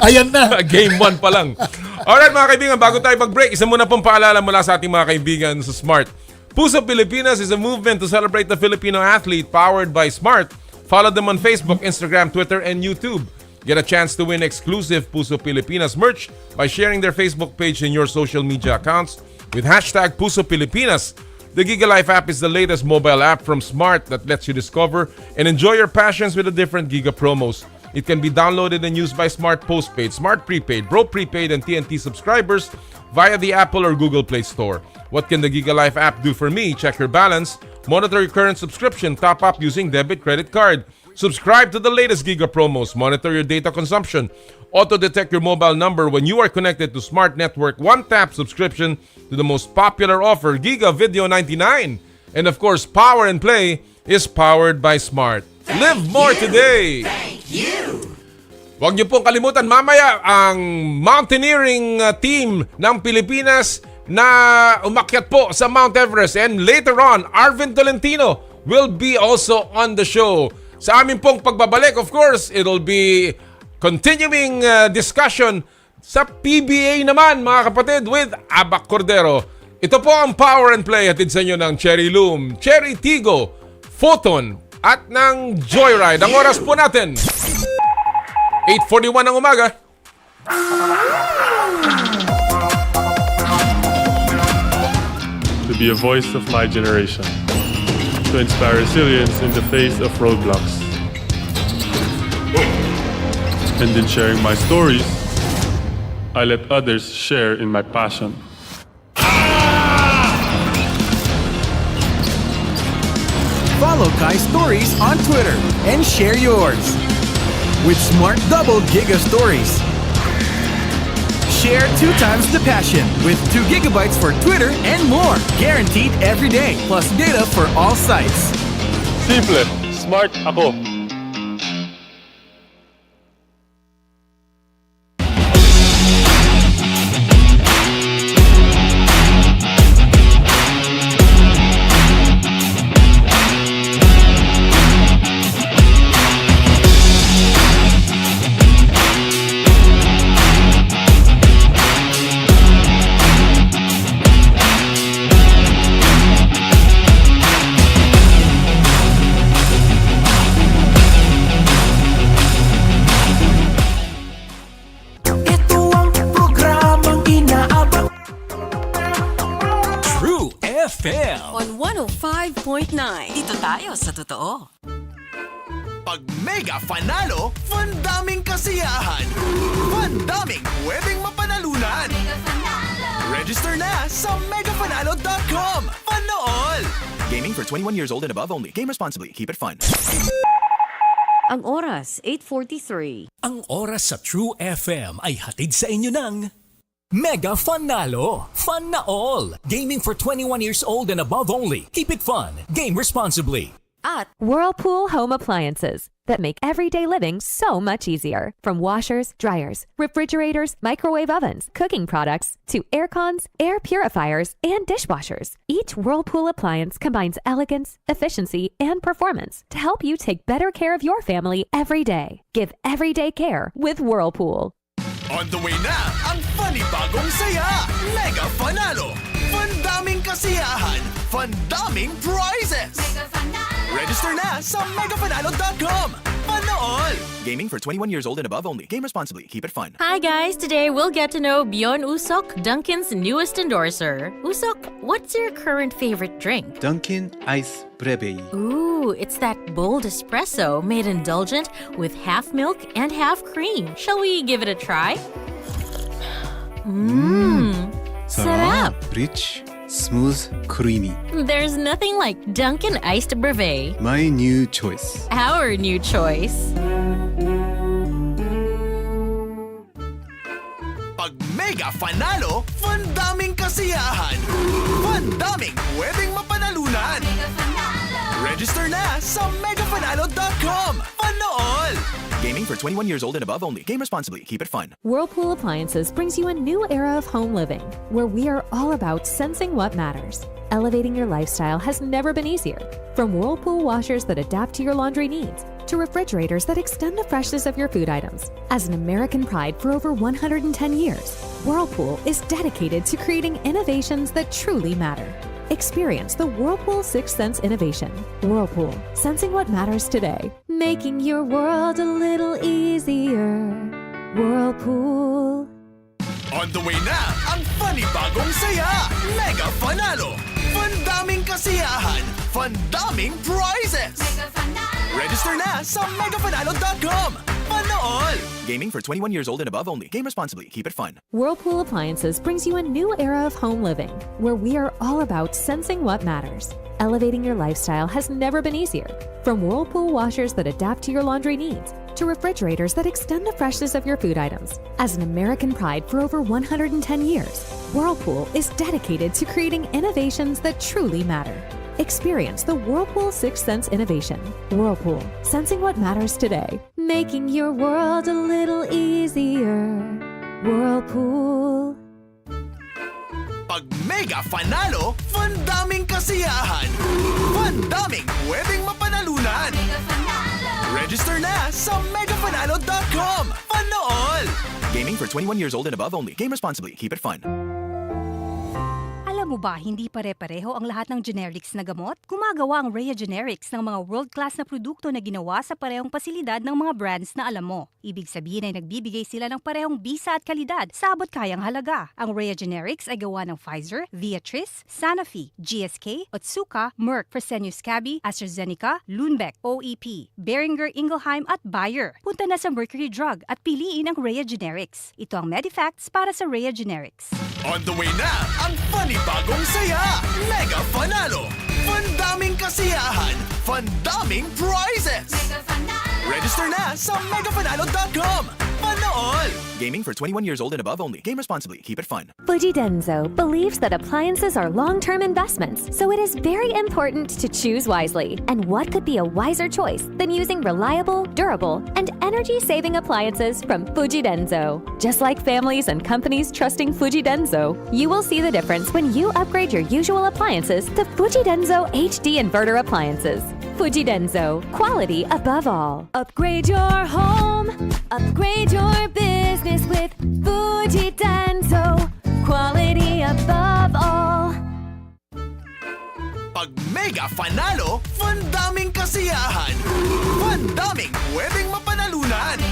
Ayan na! Game 1 pa lang. Alright mga kaibigan, bago tayo mag-break, isa muna pong paalala mula sa ating mga kaibigan sa Smart. Puso Pilipinas is a movement to celebrate the Filipino athlete powered by Smart. Follow them on Facebook, Instagram, Twitter, and YouTube. Get a chance to win exclusive Puso Pilipinas merch by sharing their Facebook page in your social media accounts with hashtag Puso Pilipinas. The Giga Life app is the latest mobile app from Smart that lets you discover and enjoy your passions with the different Giga promos. It can be downloaded and used by Smart Postpaid, Smart Prepaid, Bro Prepaid, and TNT subscribers via the Apple or Google Play Store. What can the Giga Life app do for me? Check your balance, monitor your current subscription, top up using debit credit card. Subscribe to the latest Giga promos, monitor your data consumption, auto-detect your mobile number when you are connected to Smart Network, one-tap subscription to the most popular offer, Giga Video 99. And of course, Power and Play is powered by Smart. Live more today! Thank you! Huwag niyo pong kalimutan mamaya ang mountaineering team ng Pilipinas na umakyat po sa Mount Everest. And later on, Arvin Tolentino will be also on the show. Sa amin pong pagbabalik, of course, it'll be continuing discussion sa PBA naman, mga kapatid, with Abac Cordero. Ito po ang Power and Play hatid sa inyo ng Cherry Loom, Cherry Tigo, Photon, at ng Joyride. Ang oras po natin, 8:41 ng umaga. To be a voice of my generation, to inspire resilience in the face of roadblocks. And in sharing my stories, I let others share in my passion. Follow Kai's stories on Twitter and share yours with Smart Double Giga Stories. Share 2 times the passion with 2 gigabytes for Twitter and more. Guaranteed every day, plus data for all sites. Simple, smart ako. On 105.9. Dito tayo sa totoo. Pag mega fanalo, fandaming kasiyahan. Fandaming pwedeng mapanalunan. Register na sa megafanalo.com. Panool! Gaming for 21 years old and above only. Game responsibly. Keep it fun. Ang oras, 8:43. Ang oras sa True FM ay hatid sa inyo ng Mega Fanalo. Fun na all. Gaming for 21 years old and above only. Keep it fun. Game responsibly. At Whirlpool Home Appliances that make everyday living so much easier. From washers, dryers, refrigerators, microwave ovens, cooking products, to air cons, air purifiers, and dishwashers. Each Whirlpool appliance combines elegance, efficiency, and performance to help you take better care of your family every day. Give everyday care with Whirlpool. On the way na ang funny bagong saya. Mega Fanalo. Fandaming kasiyahan. Fandaming prizes. Register na sa megafanalo.com. Panool! Gaming for 21 years old and above only. Game responsibly. Keep it fun. Hi guys, today we'll get to know Bjorn Usok, Dunkin's newest endorser. Usok, what's your current favorite drink? Dunkin' Ice Breve. Ooh, it's that bold espresso made indulgent with half milk and half cream. Shall we give it a try? Mmm. Sarap! Rich, smooth, creamy. There's nothing like Dunkin' Iced Brevet. My new choice. Our new choice. Pag mega fanalo, fandaming kasiyahan. Fandaming pwedeng mapanalunan. Register na sa megafanalo.com. Panool! Gaming for 21 years old and above only. Game responsibly. Keep it fun. Whirlpool Appliances brings you a new era of home living, where we are all about sensing what matters. Elevating your lifestyle has never been easier. From Whirlpool washers that adapt to your laundry needs, to refrigerators that extend the freshness of your food items. As an American pride for over 110 years, Whirlpool is dedicated to creating innovations that truly matter. Experience the Whirlpool Sixth Sense innovation. Whirlpool, sensing what matters today. Making your world a little easier. Whirlpool. On the way na ang funny bagong saya. Mega Fanalo. Fandaming kasiyahan. Fandaming prizes. Register na sa megafanalo.com. Panool! Gaming for 21 years old and above only. Game responsibly. Keep it fun. Whirlpool Appliances brings you a new era of home living, where we are all about sensing what matters. Elevating your lifestyle has never been easier. From Whirlpool washers that adapt to your laundry needs, to refrigerators that extend the freshness of your food items. As an American pride for over 110 years, Whirlpool is dedicated to creating innovations that truly matter. Experience the Whirlpool Sixth Sense innovation. Whirlpool, sensing what matters today. Making your world a little easier. Whirlpool. Pag mega fanalo, fandaming kasiyahan. Fandaming pwedeng mapanalunan. Register na sa megafanalo.com. Panool! Gaming for 21 years old and above only. Game responsibly. Keep it fun. Alam mo ba, hindi pare-pareho ang lahat ng generics na gamot? Gumagawa ang Rhea Generics ng mga world-class na produkto na ginawa sa parehong pasilidad ng mga brands na alam mo. Ibig sabihin ay nagbibigay sila ng parehong bisa at kalidad sa abot kayang halaga. Ang Rhea Generics ay gawa ng Pfizer, Viatris, Sanofi, GSK, Otsuka, Merck, Fresenius Kabi, AstraZeneca, Lundbeck, OEP, Boehringer Ingelheim at Bayer. Punta na sa Mercury Drug at piliin ang Rhea Generics. Ito ang Medifacts para sa Rhea Generics. On the way na ang funny bagong saya. Mega Fanalo. Fandaming kasiyahan. Fandaming prizes. Register na sa megafanalo.com. Panool! Gaming for 21 years old and above only. Game responsibly. Keep it fun. Fujidenzo believes that appliances are long-term investments, so it is very important to choose wisely. And what could be a wiser choice than using reliable, durable, and energy-saving appliances from Fujidenzo? Just like families and companies trusting Fujidenzo, you will see the difference when you upgrade your usual appliances to Fujidenzo HD inverter appliances. Fujidenzo, quality above all. Upgrade your home, upgrade your business with Fujidenzo, quality above all. Pag mega fanalo, fandaming kasiyahan. Fandaming pwedeng mapanalunan.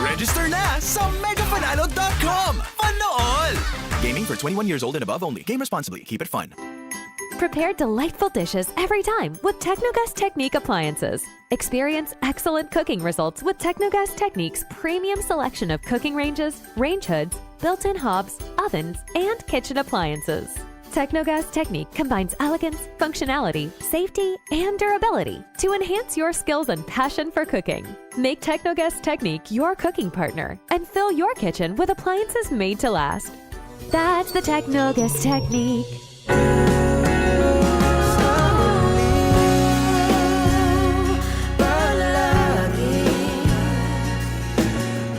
Register na sa megafanalo.com. Panool! Gaming for 21 years old and above only. Game responsibly. Keep it fun. Prepare delightful dishes every time with Technogas Technique appliances. Experience excellent cooking results with Technogas Technique's premium selection of cooking ranges, range hoods, built-in hobs, ovens, and kitchen appliances. Technogas Technique combines elegance, functionality, safety, and durability to enhance your skills and passion for cooking. Make Technogas Technique your cooking partner and fill your kitchen with appliances made to last. That's the Technogas Technique.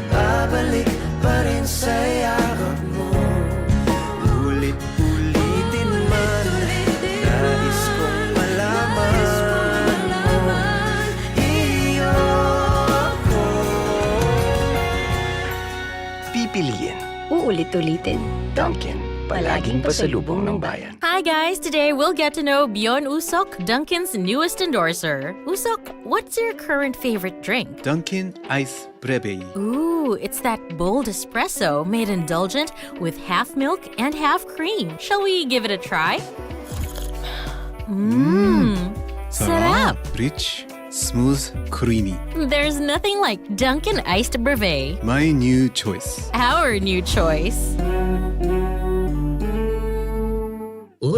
Babalik pa rin sa yakap mo. Ulit-ulitin man, nais kong malaman mo. Iyo ako. Pipiliin. Uulit-ulitin. Dunkin, palaging pasalubong ng bayan. Hi guys, today we'll get to know Beyond Usok, Dunkin's newest endorser. Usok, what's your current favorite drink? Dunkin Ice Brevet. Ooh, it's that bold espresso made indulgent with half milk and half cream. Shall we give it a try? Sarap! Rich, smooth, creamy. There's nothing like Dunkin' Iced Brevet. My new choice. Our new choice.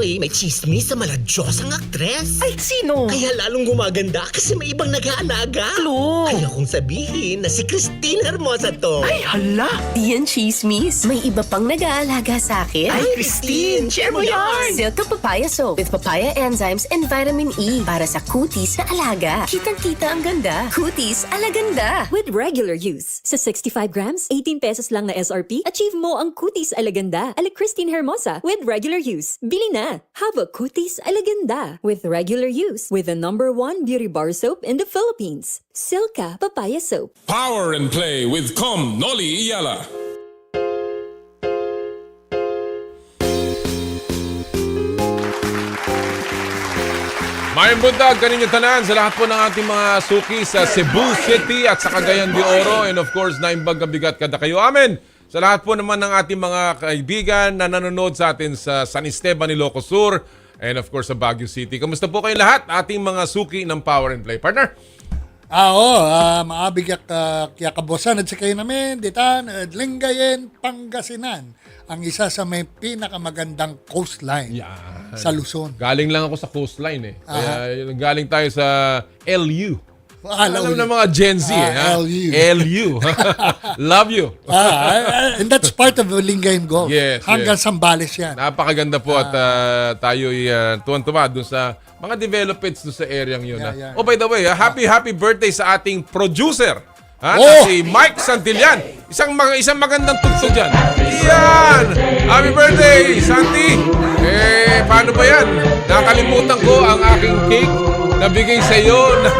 Uy, may chismis sa maladyosang aktres. Ay, sino? Kaya lalong gumaganda kasi may ibang nag-aalaga. Clue. Kaya kong sabihin na si Christine Hermosa to. Ay, hala. Di yan chismis. May iba pang nag-aalaga sa akin. Ay, Christine, share mo yan. Silk Papaya Soap with papaya enzymes and vitamin E para sa kutis na alaga. Kitang-kita ang ganda. Kutis alaganda. With regular use. Sa 65 grams, 18 pesos lang na SRP, achieve mo ang Kutis Alaganda ala Christine Hermosa with regular use. Bili na! Have a Kutis Alaganda with regular use with the #1 beauty bar soap in the Philippines. Silka Papaya Soap. Power and Play with Noli, Eala. Mayang buntag kaninyo tanan sa lahat po ng ating mga suki sa Cebu City at sa Cagayan de Oro, and of course naimbag kabigat kada kayo amin. Sa lahat po naman ng ating mga kaibigan na nanonood sa atin sa San Esteban, Ilocos Sur, and of course sa Baguio City. Kamusta po kayo lahat, ating mga suki ng Power and Play? Partner? Maabigyak kaya kabosan at sa kayo namin, ditan, Lingayen, Pangasinan, ang isa sa may pinakamagandang coastline sa Luzon. Galing lang ako sa coastline eh. Kaya galing tayo sa LU. Alam ng mga Gen Z LU. Love you. And that's part of Lingayen Golf. Yes, hanggang Sambales yan. Napakaganda po at tayo'y tuwan-tuwa doon sa mga developments doon sa area yun. Oh, by the way, happy birthday sa ating producer. Na si Mike Santillan. Isang magandang tugtog dyan. Yan! Happy birthday, Santi! Paano ba yan? Nakalimutan ko ang aking cake na bigay sa iyo ng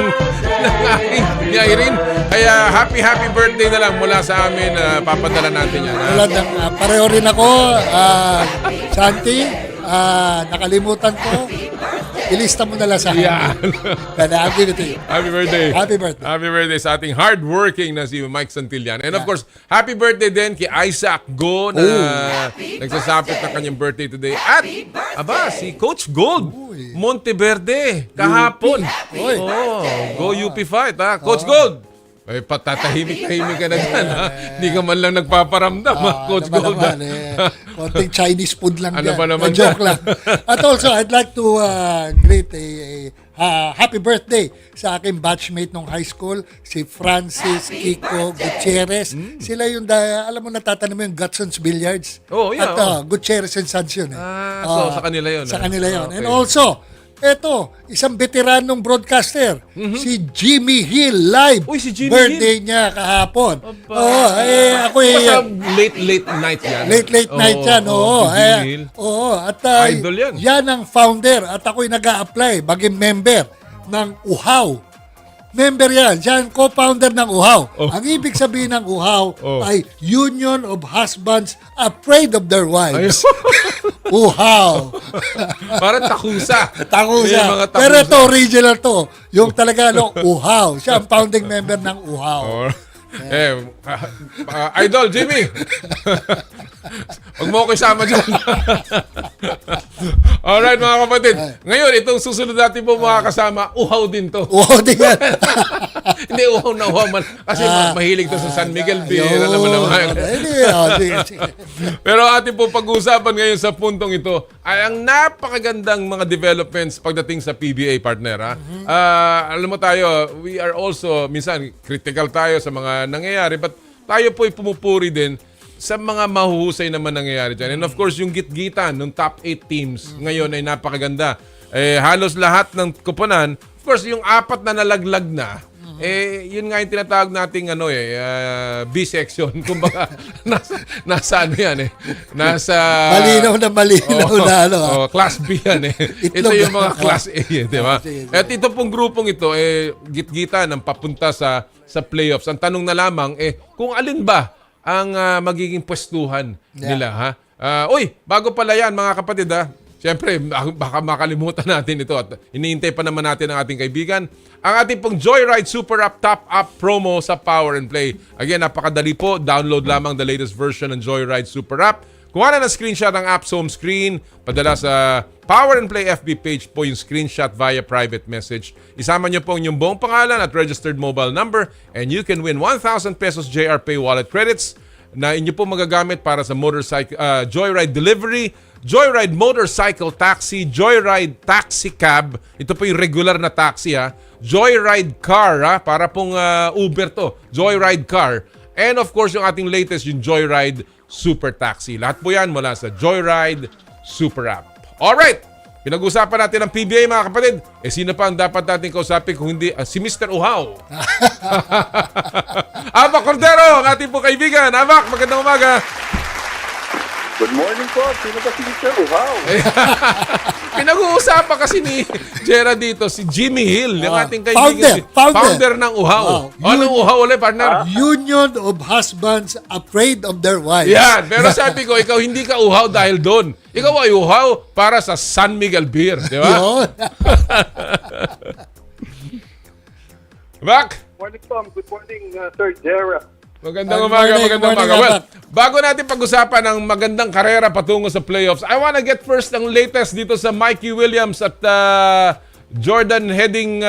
aking ni Irene. Kaya happy birthday na lang mula sa amin. Papadala natin yan. Pareho rin ako, Santi. Nakalimutan ko. Ilista mo na lang sa akin. Kaya I'll give it to you. Happy birthday. Happy birthday. Happy birthday sa ating hardworking na si Mike Santillan. And of course, happy birthday din kay Isaac Go na nagsasapit ng kanyang birthday today. At, si Coach Gold, Monteverde, kahapon. Go UP fight, ha? Coach Gold! Patatahimik-tahimik ka na dyan, ha? Hindi ka man lang nagpaparamdam, Coach Gold. Konting Chinese food lang ano dyan. ba naman Joke lang. At also, I'd like to greet a happy birthday sa aking batchmate nung high school, si Francis Kiko Gutierrez. Sila yung, alam mo, natatanim mo yung Gutson's Billiards. At Gutierrez and Sons yun. So, sa kanila yun. Sa kanila yun. Okay. And also, eto, isang veteranong broadcaster, si Jimmy Hill live. Si Jimmy birthday niya kahapon. Late night yan. Late night yan. At idol yan. Yan ang founder at ako'y nag-a-apply maging member ng UHAW. Member yan. Siya ang co-founder ng UHAW. Ang ibig sabihin ng UHAW ay Union of Husbands Afraid of Their Wives. UHAW. Parang takusa. Takusa. Pero ito, original to. Yung talaga, UHAW. Siya ang founding member ng UHAW. Idol, Jimmy. Huwag mo ko isama dyan. Alright, mga kapatid. Ngayon, itong susunod natin po mga kasama, uhaw din to. Uhaw din yan. Hindi, uhaw na uhaw man. Kasi mahilig to sa San Miguel Beer. Alam mo naman. Pero ating po pag-uusapan ngayon sa puntong ito ay ang napakagandang mga developments pagdating sa PBA, partner. Alam mo tayo, we are also, minsan, critical tayo sa mga nangyayari, but tayo po ay pumupuri din sa mga mahuhusay naman nangyayari dyan. And of course, yung gitgitan ng top 8 teams ngayon ay napakaganda. Halos lahat ng kuponan, of course, yung 4 na nalaglag na, yun nga yung tinatawag nating B-section. Kumbaga, nasa ano yan nasa... Malinaw na. Class B yan Ito yung mga Class A, di ba? At ito pong grupong ito, gitgita ng papunta sa playoffs. Ang tanong na lamang, kung alin ba ang magiging pwestuhan nila, ha? Bago pala yan, mga kapatid, ha? Siyempre, baka makalimutan natin ito at iniintay pa naman natin ang ating kaibigan. Ang ating pong Joyride Super App Top Up promo sa Power and Play. Again, napakadali po. Download lamang the latest version ng Joyride Super App. Kuha na ng screenshot ang app's home screen. Padala sa Power and Play FB page po yung screenshot via private message. Isama nyo po ang inyong buong pangalan at registered mobile number and you can win 1,000 pesos JR Pay wallet credits. na inyo po magagamit para sa motorcycle, joyride delivery, joyride motorcycle taxi, joyride taxi cab. Ito po yung regular na taxi ha. Joyride car ha, para pong Uber to. Joyride car. And of course, yung ating latest, yung Joyride Super Taxi. Lahat po yan mula sa Joyride Super App. Alright! Pinag-usapan natin ang PBA mga kapatid. Sino pa ang dapat natin kausapin kung hindi si Mr. Uhaw? Abac Cordero, ang ating po kaibigan. Abac, magandang umaga. Good morning po. Sino ba si Mr. Uhaw? Pinag-uusapan kasi ni Jera dito, si Jimmy Hill, yung ating kaibigan. Founder ng Uhaw. Wow. Anong Uhaw ulit, partner? Union of Husbands Afraid of Their Wives. Yan. Pero sabi ko, ikaw hindi ka uhaw dahil doon. Ikaw ay uhaw para sa San Miguel Beer. Di ba? Back. Morning, Tom. Good morning, Sir Jera. Magandang umaga. Well, bago natin pag-usapan ang magandang karera patungo sa playoffs, I wanna get first ang latest dito sa Mikey Williams at Jordan Heading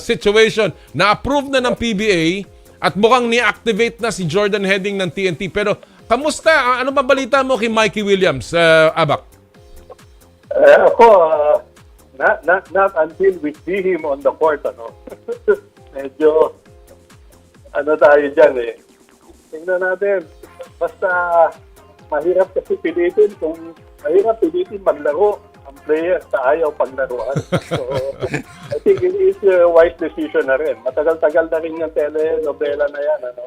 situation. Na-approve na ng PBA at mukhang ni-activate na si Jordan Heading ng TNT. Pero kamusta? Ano ba balita mo kay Mikey Williams, Abac? Ako, not until we see him on the court, medyo tayo dyan eh. Tingnan natin. Basta mahirap kasi pilitin maglaro ang player sa ayaw paglaruan. So, I think it is a wise decision na rin. Matagal-tagal na rin yung telenovela na yan,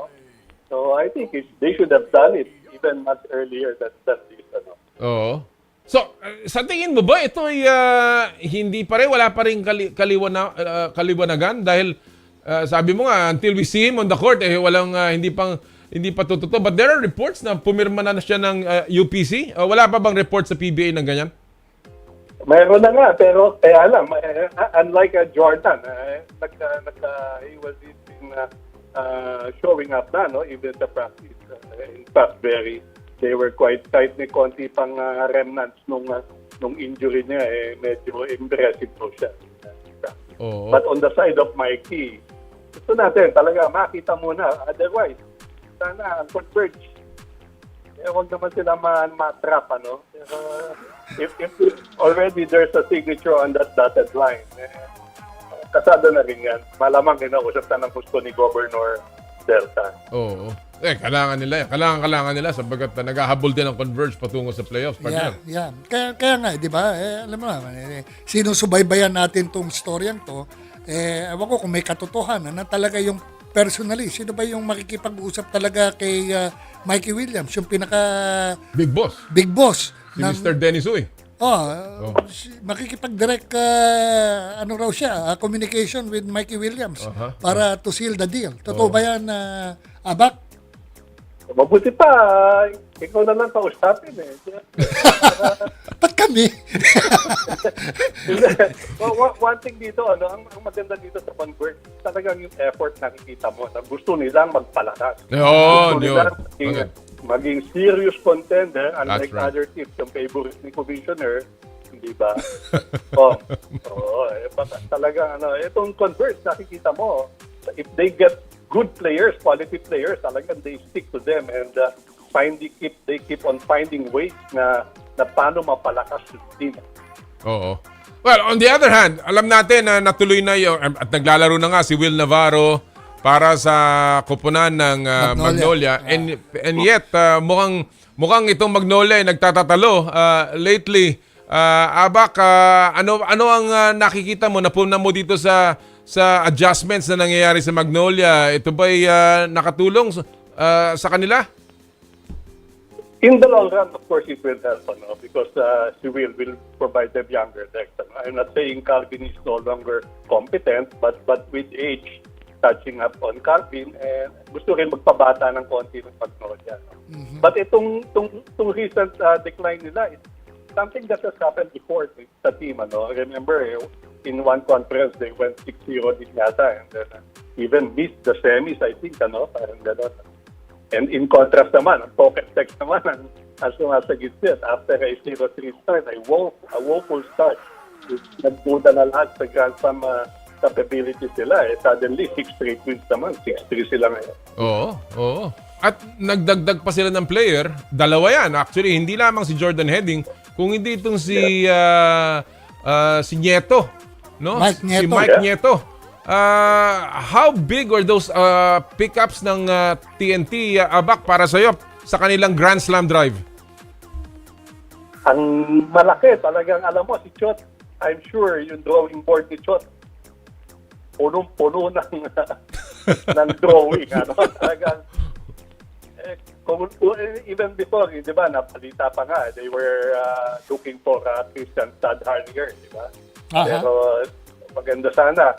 So, I think they should have done it even much earlier than this, Oo. So, sa tingin mo ba ito ay hindi pa rin, wala pa rin kaliwanagan dahil sabi mo nga, until we see him on the court, walang, hindi pa totoo. But there are reports na pumirma na siya ng UPC. Wala pa bang report sa PBA ng ganyan? Mayroon na nga, pero kaya alam, unlike Jordan, he was showing up na, even sa practice. In fact, they were quite tight ni konti pang remnants nung injury niya, medyo impressive po siya. Oh. But on the side of Mikey, gusto natin talaga makita muna. Otherwise, sana converge. Huwag naman sila ma-trap, if already there's a signature on that dotted line, kasado na rin yan. Malamang kinausap na ng gusto ni Governor Delta. Oo. Kailangan nila sabagat naghahabol din ang converge patungo sa playoffs, partner. Yeah. Kaya nga, di ba? Alam mo naman, sinusubaybayan natin tong storyang to. Ewan ko kung may katotohanan na talaga yung personally, sino ba yung makikipag-usap talaga kay Mikey Williams, yung pinaka Big Boss. Si Mr. Dennis Uy. Makikipag-direct raw siya, communication with Mikey Williams para to seal the deal. Totoo ba yan, Abac? Mabuti pa, ikaw na lang kausapin Ba't kami? One thing dito, ang maganda dito sa Convert, talagang yung effort nakikita mo na gusto nilang magpalakas. Gusto nilang maging serious contender, unlike other teams, yung favorite ni Commissioner, hindi ba? Talagang itong Convert, nakikita mo, if they get good players, quality players, talagang they stick to them and they keep on finding ways na paano mapalakas yung team. Oo. Well, on the other hand, alam natin na natuloy na at naglalaro na nga si Will Navarro para sa koponan ng Magnolia. And yet, mukhang itong Magnolia ay nagtatatalo lately. Abac, ano ang nakikita mo, napuna mo dito sa adjustments na nangyayari sa Magnolia? Ito ba'y nakatulong sa kanila? In the long run, of course, it will help, because si will provide them younger decks. I'm not saying Calvin is no longer competent, but with age catching up on Calvin, gusto rin magpabata ng konti ng Magnolia. But itong recent decline nila, it's something that has happened before sa team. Remember, in one conference, they went 6-0 din yata, and then even missed the semis, I think, parang gano'n. And in contrast naman, ang pocket text naman ang sumasagit din. After a 0-3 start, a woeful start. Nagduda na lahat sa Grand Slam capabilities nila. Suddenly, 6 straight wins naman. 6-3 sila ngayon. Oo. At nagdagdag pa sila ng player. Dalawa yan. Actually, hindi lamang si Jordan Heading, kung hindi itong si Nieto. No? Mike Nieto. Si Mike Nieto. How big are those pickups ng TNT, Abac, para sa'yo sa kanilang Grand Slam drive? Ang malaki talagang, alam mo, si Chot, I'm sure yung drawing board ni Chot, punong-puno ng drawing. Ano? Talagang, even before, di ba, napalita pa nga, they were looking for Christian Stadharnier, di ba? Pero maganda sana.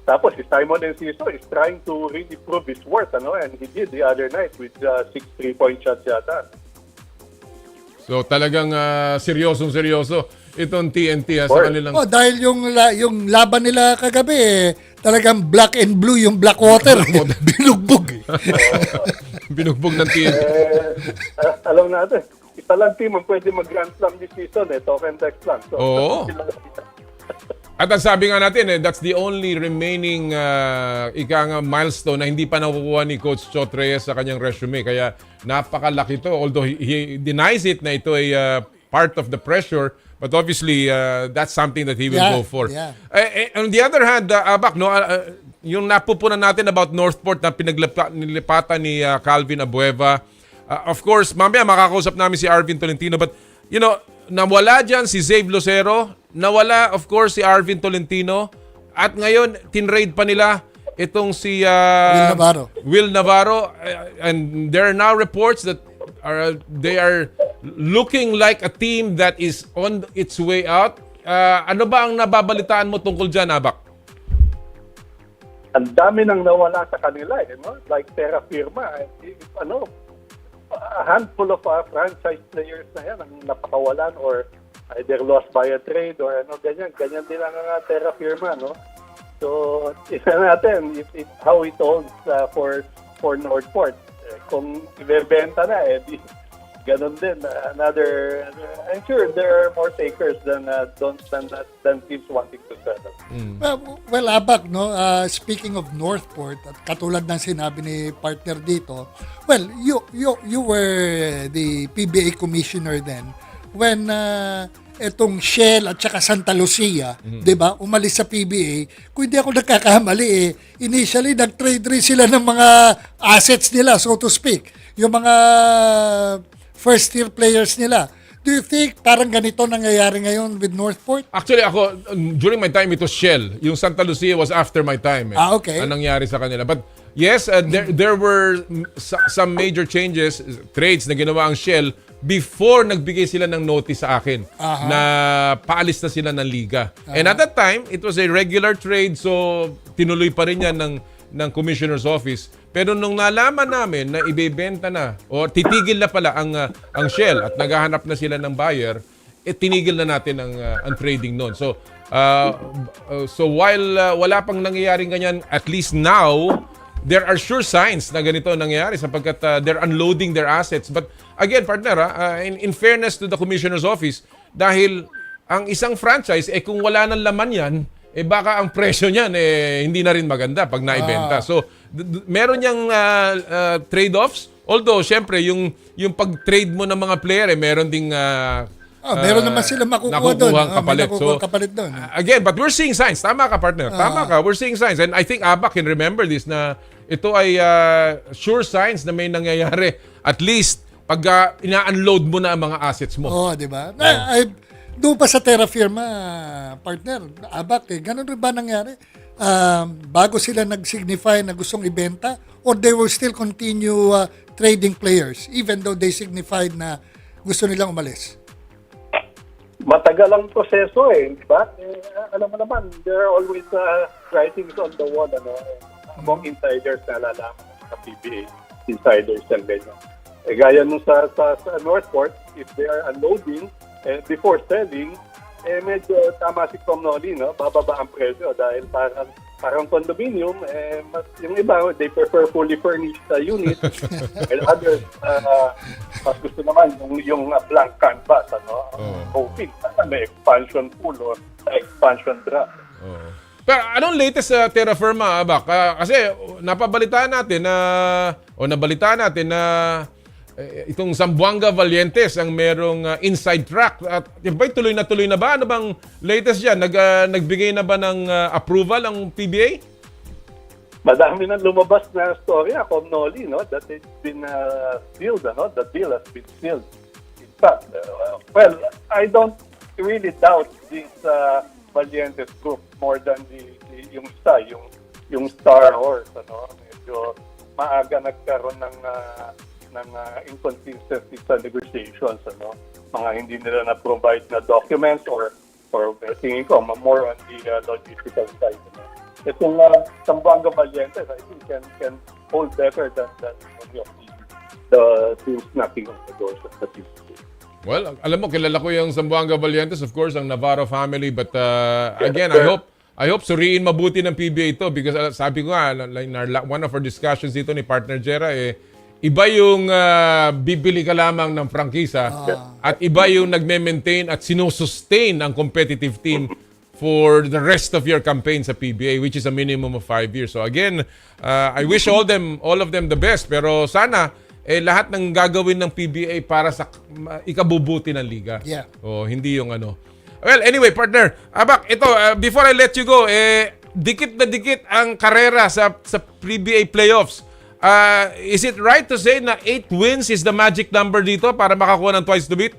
Tapos si Simon Enciso is trying to really prove his worth, ano? And he did the other night with 6 3-point shots yata. So talagang seryosong-seryoso itong TNT sa kanilang... dahil yung laban nila kagabi, talagang black and blue yung Blackwater. Binugbog. Binugbog ng TNT. Alam natin, isa lang team ang pwede mag-Grand Slam this season, talk and text lang. So, Oo. At ang sabi nga natin, that's the only remaining milestone na hindi pa nakukuha ni Coach Chot Reyes sa kanyang resume. Kaya napakalaki to. Although he denies it na ito ay part of the pressure, but obviously that's something that he will go for. Yeah. On the other hand, Abac, no, yung napupunan natin about Northport na nilipatan ni Calvin Abueva. Of course, mamaya makakausap namin si Arvin Tolentino, but you know, nawala dyan si Zave Lucero, nawala of course si Arvin Tolentino, at ngayon tinrade pa nila itong si Will Navarro, and there are now reports that they are looking like a team that is on its way out. Ano ba ang nababalitaan mo tungkol dyan, Abac? Ang dami nang nawala sa kanila, no? Like Terra Firma, a handful of franchise players na yan ang napakawalan or either lost by a trade or ganyan din ang Terra Firma, no? So, isa natin how it holds for Northport. Kung ibebenta na, ganun din. I'm sure there are more takers than teams wanting to settle. Well, Abac, no, speaking of Northport, at katulad ng sinabi ni partner dito, well, you were the PBA commissioner then when etong Shell at saka Santa Lucia, 'di ba? Umalis sa PBA. Kung hindi ako nagkakamali, initially nag-trade rin sila ng mga assets nila, so to speak. Yung mga first year players nila. Do you think parang ganito nangyayari ngayon with Northport? Actually, ako, during my time, it was Shell. Yung Santa Lucia was after my time. Okay. Ang nangyari sa kanila. But yes, there were some major changes, trades na ginawa ang Shell before nagbigay sila ng notice sa akin na paalis na sila ng liga. And at that time, it was a regular trade, so tinuloy pa rin yan ng Commissioner's Office. Pero nung nalaman namin na ibebenta na o titigil na pala ang Shell at naghahanap na sila ng buyer, tinigil na natin ang trading noon. So while wala pang nangyayaring ganyan, at least now there are sure signs na ganito nangyayari sapagkat they're unloading their assets. But again, partner, in fairness to the Commissioner's Office, dahil ang isang franchise, kung wala ng laman yan, baka ang presyo niyan hindi na rin maganda pag naibenta. So meron yang trade-offs. Although syempre yung pag-trade mo ng mga player meron ding meron naman sila makukuha doon. Kapalit doon. Again, but we're seeing signs. Tama ka, partner. Tama ka. We're seeing signs. And I think Abac can remember this na ito ay sure signs na may nangyayari. At least pag ina-unload mo na ang mga assets mo. Di ba? Doon pa sa Terra Firma, partner, Abac, ganun rin ba nangyari? Bago sila nag-signify na gustong ibenta, or they will still continue trading players even though they signified na gusto nilang umalis? Matagal ang proseso di ba? Alam mo naman, there are always writings on the wall, among insiders na lalaman sa PBA, insiders and ganyan. Gaya nung sa Northport, if they are unloading, before selling, medyo tama si Noli, no? Bababa ang presyo dahil parang condominium, yung iba, they prefer fully furnished units, and others, mas gusto naman yung blank canvas, hoping may expansion pool or expansion draft. Pero anong latest sa terra firma, Abac? Kasi napabalitaan natin na itong Zamboanga Valientes ang merong inside track. At ba'y tuloy na ba? Ano bang latest dyan? Nagbigay na ba ng approval ang PBA? Madami na lumabas na storya kung Noli, no? That it's been sealed, no? The deal has been sealed. In fact, well, I don't really doubt this Valientes group more than yung Star Horse, ano? Medyo maaga nagkaroon ng inconsistency sa negotiations, ano? Mga hindi nila na-provide na documents or tingin ko, more on the logistical side, ano? Itong Zamboanga Valientes, I think can hold better than many of the teams knocking on the doors of the team. Well, alam mo, kilala ko yung Zamboanga Valientes, of course, ang Navarro family. But again, I hope suriin mabuti ng PBA ito because sabi ko nga, one of our discussions dito ni partner Jera, iba yung bibili ka lamang ng prangkisa at iba yung nagme-maintain at sinusustain ang competitive team for the rest of your campaign sa PBA, which is a minimum of 5 years. So again, I wish all of them the best. Pero sana, lahat ng gagawin ng PBA para sa ikabubuti ng liga. Yeah. Hindi yung ano. Well, anyway, partner, Abac, ito, before I let you go, dikit na dikit ang karera sa PBA playoffs. Is it right to say na 8 wins is the magic number dito para makakuha ng twice the beat?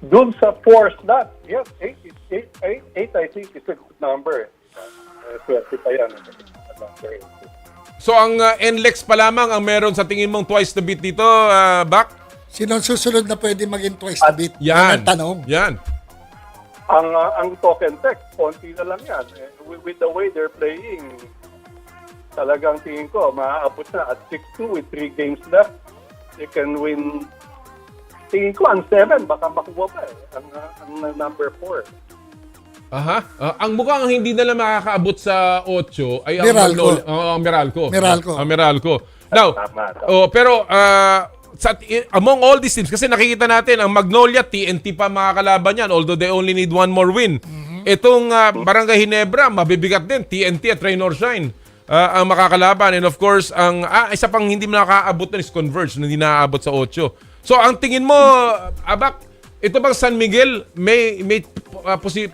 Doon sa 4 slot, yes, 8 I think is a good number. Swerte pa yan. So ang NLEX pa lamang ang meron sa tingin mong twice the beat dito, Bac? Sino susunod na pwede maging twice the beat? Yan. Ang tanong. Yan. Ang token tech, konti na lang yan. With the way they're playing, talagang tingin ko, maaabot na at 6-2 with 3 games left. They can win. Tingin ko, ang 7, baka makuha pa ang number 4. Aha. Ang mukhang hindi nila makakaabot sa 8 ay ang Meralco. Now, pero among all these teams, kasi nakikita natin, ang Magnolia, TNT pa makakalaban yan, although they only need 1 more win. Itong Barangay Ginebra, mabibigat din, TNT at Raynor Shine ang makakalaban. And of course, ang isa pang hindi nakakaabot na is Converge, hindi nakakaabot sa 8. So, ang tingin mo, Abac, ito bang San Miguel, may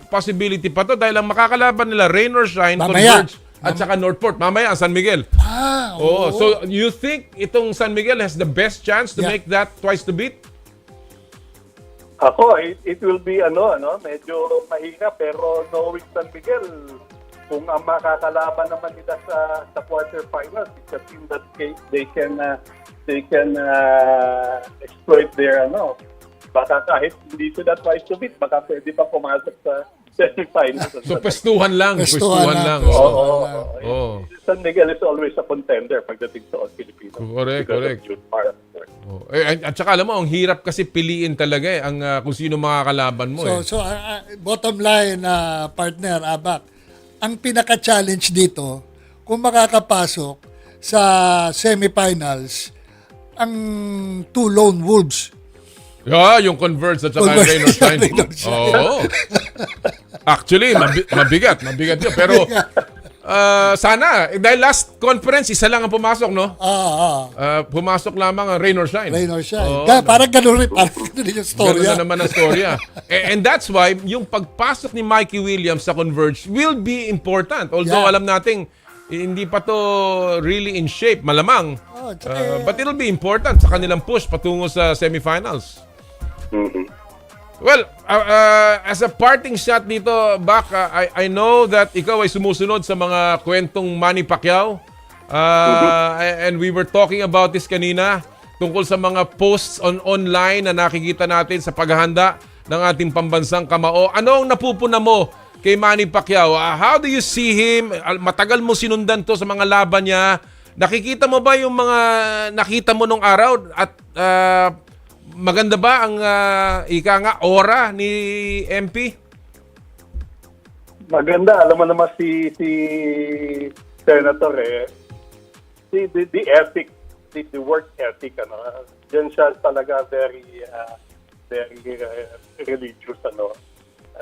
possibility pa to dahil ang makakalaban nila, Raynor Shine, Converge, at saka Northport. Mamaya ang San Miguel. So, you think itong San Miguel has the best chance to make that twice the beat? Ako, it will be medyo mahina pero knowing San Miguel, kung ang makakalaban naman nila sa quarterfinals, it's a team that they can exploit their baka kahit hindi sila twice to beat, baka pwede pa pumasok sa semifinals. So pestuhan lang. San Miguel is always a contender pagdating sa all Filipino. Correct. At saka alam mo, ang hirap kasi piliin talaga kung sino makakalaban mo. So bottom line, partner, Abac, ang pinaka-challenge dito, kung makakapasok sa semifinals, ang 2 lone wolves. Yung Converge at saka Raynor Shine. Actually, mabigat yun. Pero sana, dahil last conference, isa lang ang pumasok, no? Pumasok lamang ang Raynor Shine. Parang ganun rin yung storya. Ganun na naman ang storya. And that's why, yung pagpasok ni Mikey Williams sa Converge will be important. Although alam nating, hindi pa to really in shape, malamang. But it'll be important sa kanilang push patungo sa semifinals. Well, as a parting shot dito, Bac, I know that ikaw ay sumusunod sa mga kwentong Manny Pacquiao. And we were talking about this kanina tungkol sa mga posts online na nakikita natin sa paghahanda ng ating pambansang kamao. Ano ang napupuna mo kay Manny Pacquiao? How do you see him? Matagal mo sinundan to sa mga laban niya. Nakikita mo ba yung mga nakita mo nung araw? At maganda ba ang aura ni MP? Maganda. Alam mo naman si Senator, the ethic, the work ethic, diyan siya talaga very religious,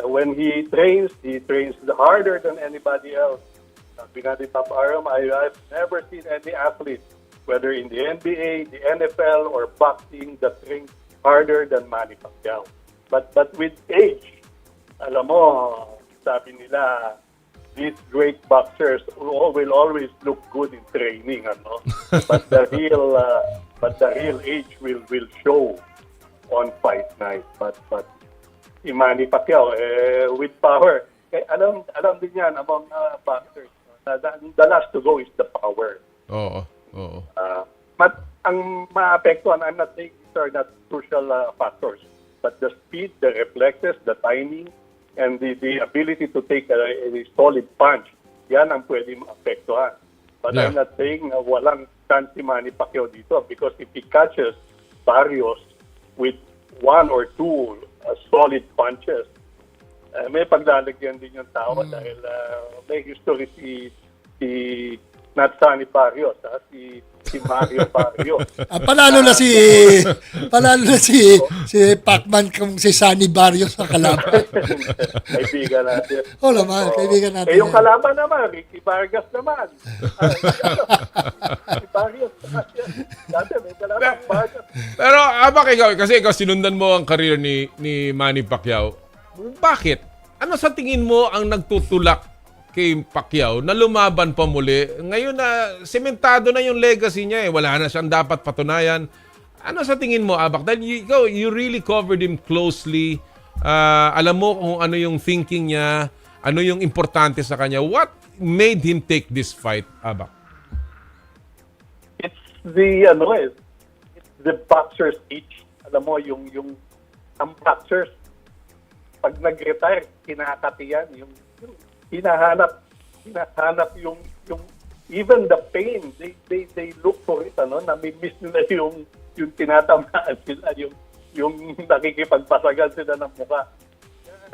When he trains harder than anybody else. Sabi nga ni Papa Aram, I've never seen any athlete, whether in the NBA, the NFL, or boxing, that trains harder than Manny Pacquiao. But with age, alam mo, sabi nila, these great boxers will always look good in training, ano? But the real age will show on fight night. But si Manny Pacquiao, with power, alam din yan among boxers. The last to go is the power. Oo. But ang maapektuhan, I'm not saying these are not crucial factors, but the speed, the reflexes, the timing, and the ability to take a solid punch, yan ang pwede maapektuhan. But I'm not saying walang chance si Manny Pacquiao dito, because if he catches Barrios with one or two solid punches, may paglalagyan din yung tao dahil may history si not Sonny Barrios, si Mario Barrios. Panalo na si Pacman kung si Sonny Barrios sa kalaban. Kaibigan natin. Oo naman, kaibigan natin. Yung kalaban naman, Ricky Vargas naman. Si Barrios. Dati may kalaban, Vargas. Pero Abac, kasi ikaw sinundan mo ang career ni Manny Pacquiao. Bakit? Ano sa tingin mo ang nagtutulak kay Pacquiao na lumaban pa muli? Ngayon na sementado na yung legacy niya wala na siyang dapat patunayan. Ano sa tingin mo, Abac? Dahil you really covered him closely. Alam mo kung ano yung thinking niya, ano yung importante sa kanya. What made him take this fight, Abac? It's the boxer's age. Alam mo, ang boxers, pag nag-retire, kinakatiyan, yung hinahanap yung even the pain, they look for it, nami-miss nila yung tinatamaan sila, yung nakikipagpasagan sila ng mukha.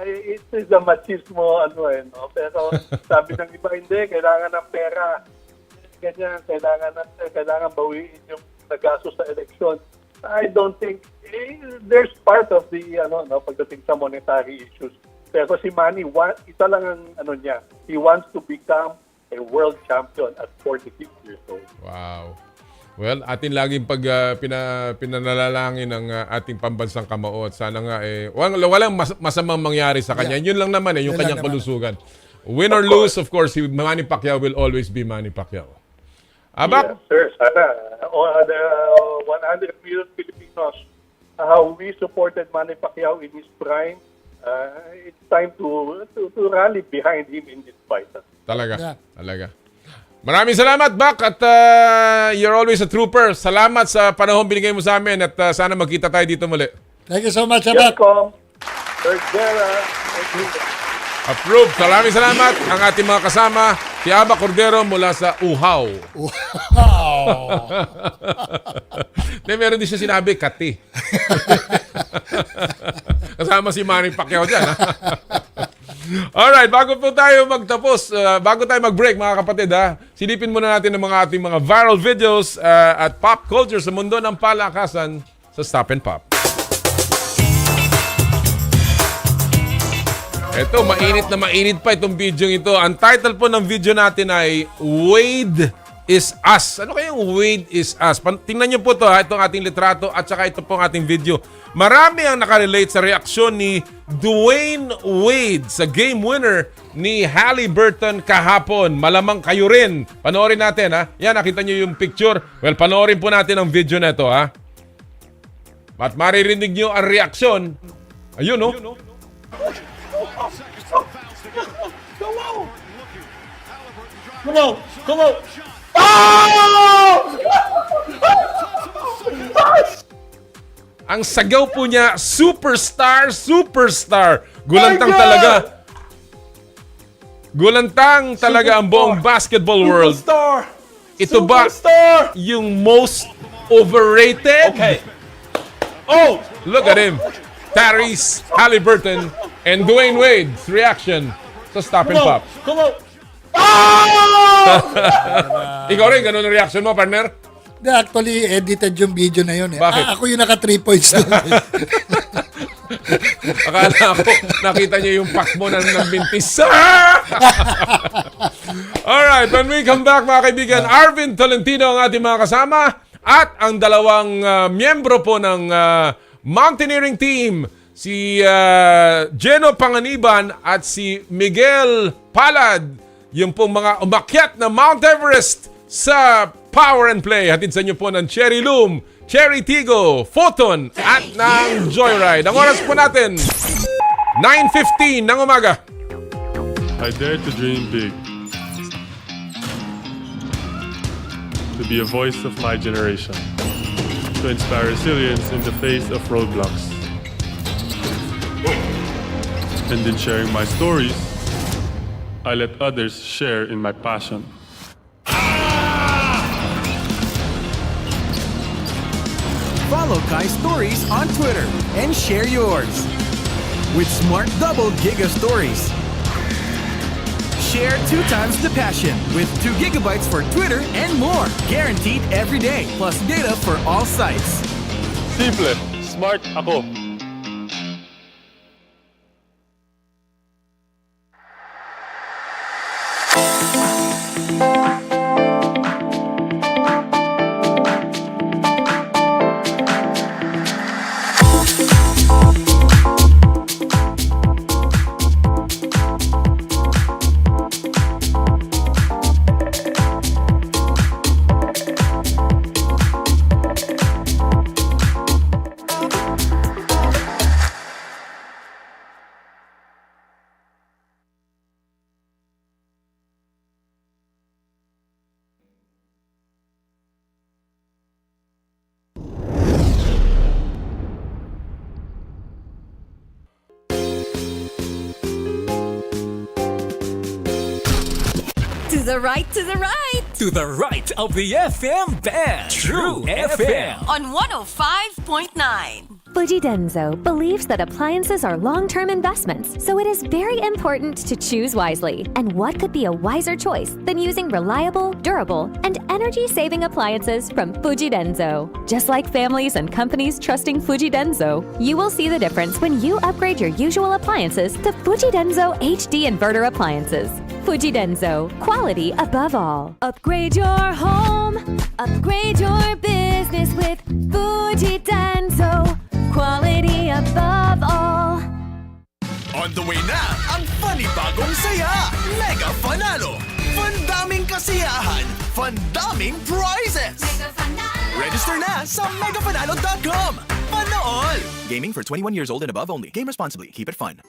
It is a machismo, pero sabi ng iba, hindi, kailangan ng pera, ganyan, kailangan bawiin yung nagastos sa eleksyon. I don't think there's part of the pagdating sa monetary issues. Pero si Manny, isa lang ang niya. He wants to become a world champion at 46 years old. Wow. Well, atin laging pinanalalangin ng ating pambansang kamao at sana nga walang masamang mangyari sa kanya. Yun lang naman yung kanyang kalusugan. Win or lose, of course, Manny Pacquiao will always be Manny Pacquiao. Abac? Yes, sir. Sana. The 100 million Filipinos, how we supported Manny Pacquiao in his prime, it's time to rally behind him in this fight. Talaga. Maraming salamat, Bac, at you're always a trooper. Salamat sa panahon binigay mo sa amin at sana magkita tayo dito muli. Thank you so much, Abac. Welcome. Cordero. Approved. Maraming salamat ang ating mga kasama, si Abac Cordero mula sa Uhaw. Meron din siya sinabi, Kati. Kasama si Manny Pacquiao dyan. Alright, bago po tayo magtapos, bago tayo mag-break mga kapatid, silipin muna natin ang ating mga viral videos at pop culture sa mundo ng palakasan sa Stop and Pop. Ito, mainit pa itong video ito. Ang title po ng video natin ay Wade is Us. Ano kayang Wade is Us? Tingnan nyo po ito, itong ating litrato at saka ito pong ating video. Marami ang nakarelate sa reaksyon ni Dwayne Wade sa game winner ni Halliburton kahapon. Malamang kayo rin. Panoorin natin, Yan, nakita nyo yung picture. Well, panoorin po natin ang video na ito, At maririnig nyo ang reaksyon. Ayun, Come on! Ang sagaw po niya, superstar. Gulantang talaga. Gulantang talaga ang buong basketball world. Ito ba yung most overrated? Okay. Oh, look at him. Tyrese Halliburton and Dwayne Wade's reaction sa Stop and Pop. Come on! Ikaw rin, ganun ang reaction mo, partner? Actually, edited yung video na yun. Bakit? Ako yung naka 3 points doon. Akala ko, nakita niyo yung pack mo ng bintis. Alright, when we come back mga kaibigan, Arvin Tolentino ang ating mga kasama at ang dalawang miyembro po ng Mountaineering team, si Jeno Panganiban at si Miguel Mapalad, yung pong mga umakyat na Mount Everest sa Power and Play. Hatid sa inyo po ng Cherry Loom, Cherry Tigo, Photon at ng Joyride. Ang oras po natin, 9:15 ng umaga. I dare to dream big. To be a voice of my generation. To inspire resilience in the face of roadblocks. And in sharing my stories, I let others share in my passion. Follow Kai's stories on Twitter and share yours. With Smart Double Giga Stories. Share 2 times the passion with 2 gigabytes for Twitter and more. Guaranteed every day, plus data for all sites. Simple, smart ako. To the right, to the right! To the right of the FM band, True FM. On 105.9. Fuji Denso believes that appliances are long-term investments, so it is very important to choose wisely. And what could be a wiser choice than using reliable, durable, and energy-saving appliances from Fuji Denso? Just like families and companies trusting Fuji Denso, you will see the difference when you upgrade your usual appliances to Fuji Denso HD inverter appliances. Fuji Denso, quality above all. Upgrade your home, upgrade your business with Fuji Denso. Quality above all. On the way na ang funny bagong saya. Mega Fanalo. Fandaming kasiyahan. Fandaming prizes. Register na sa megafanalo.com. Panool! Gaming for 21 years old and above only. Game responsibly. Keep it fun.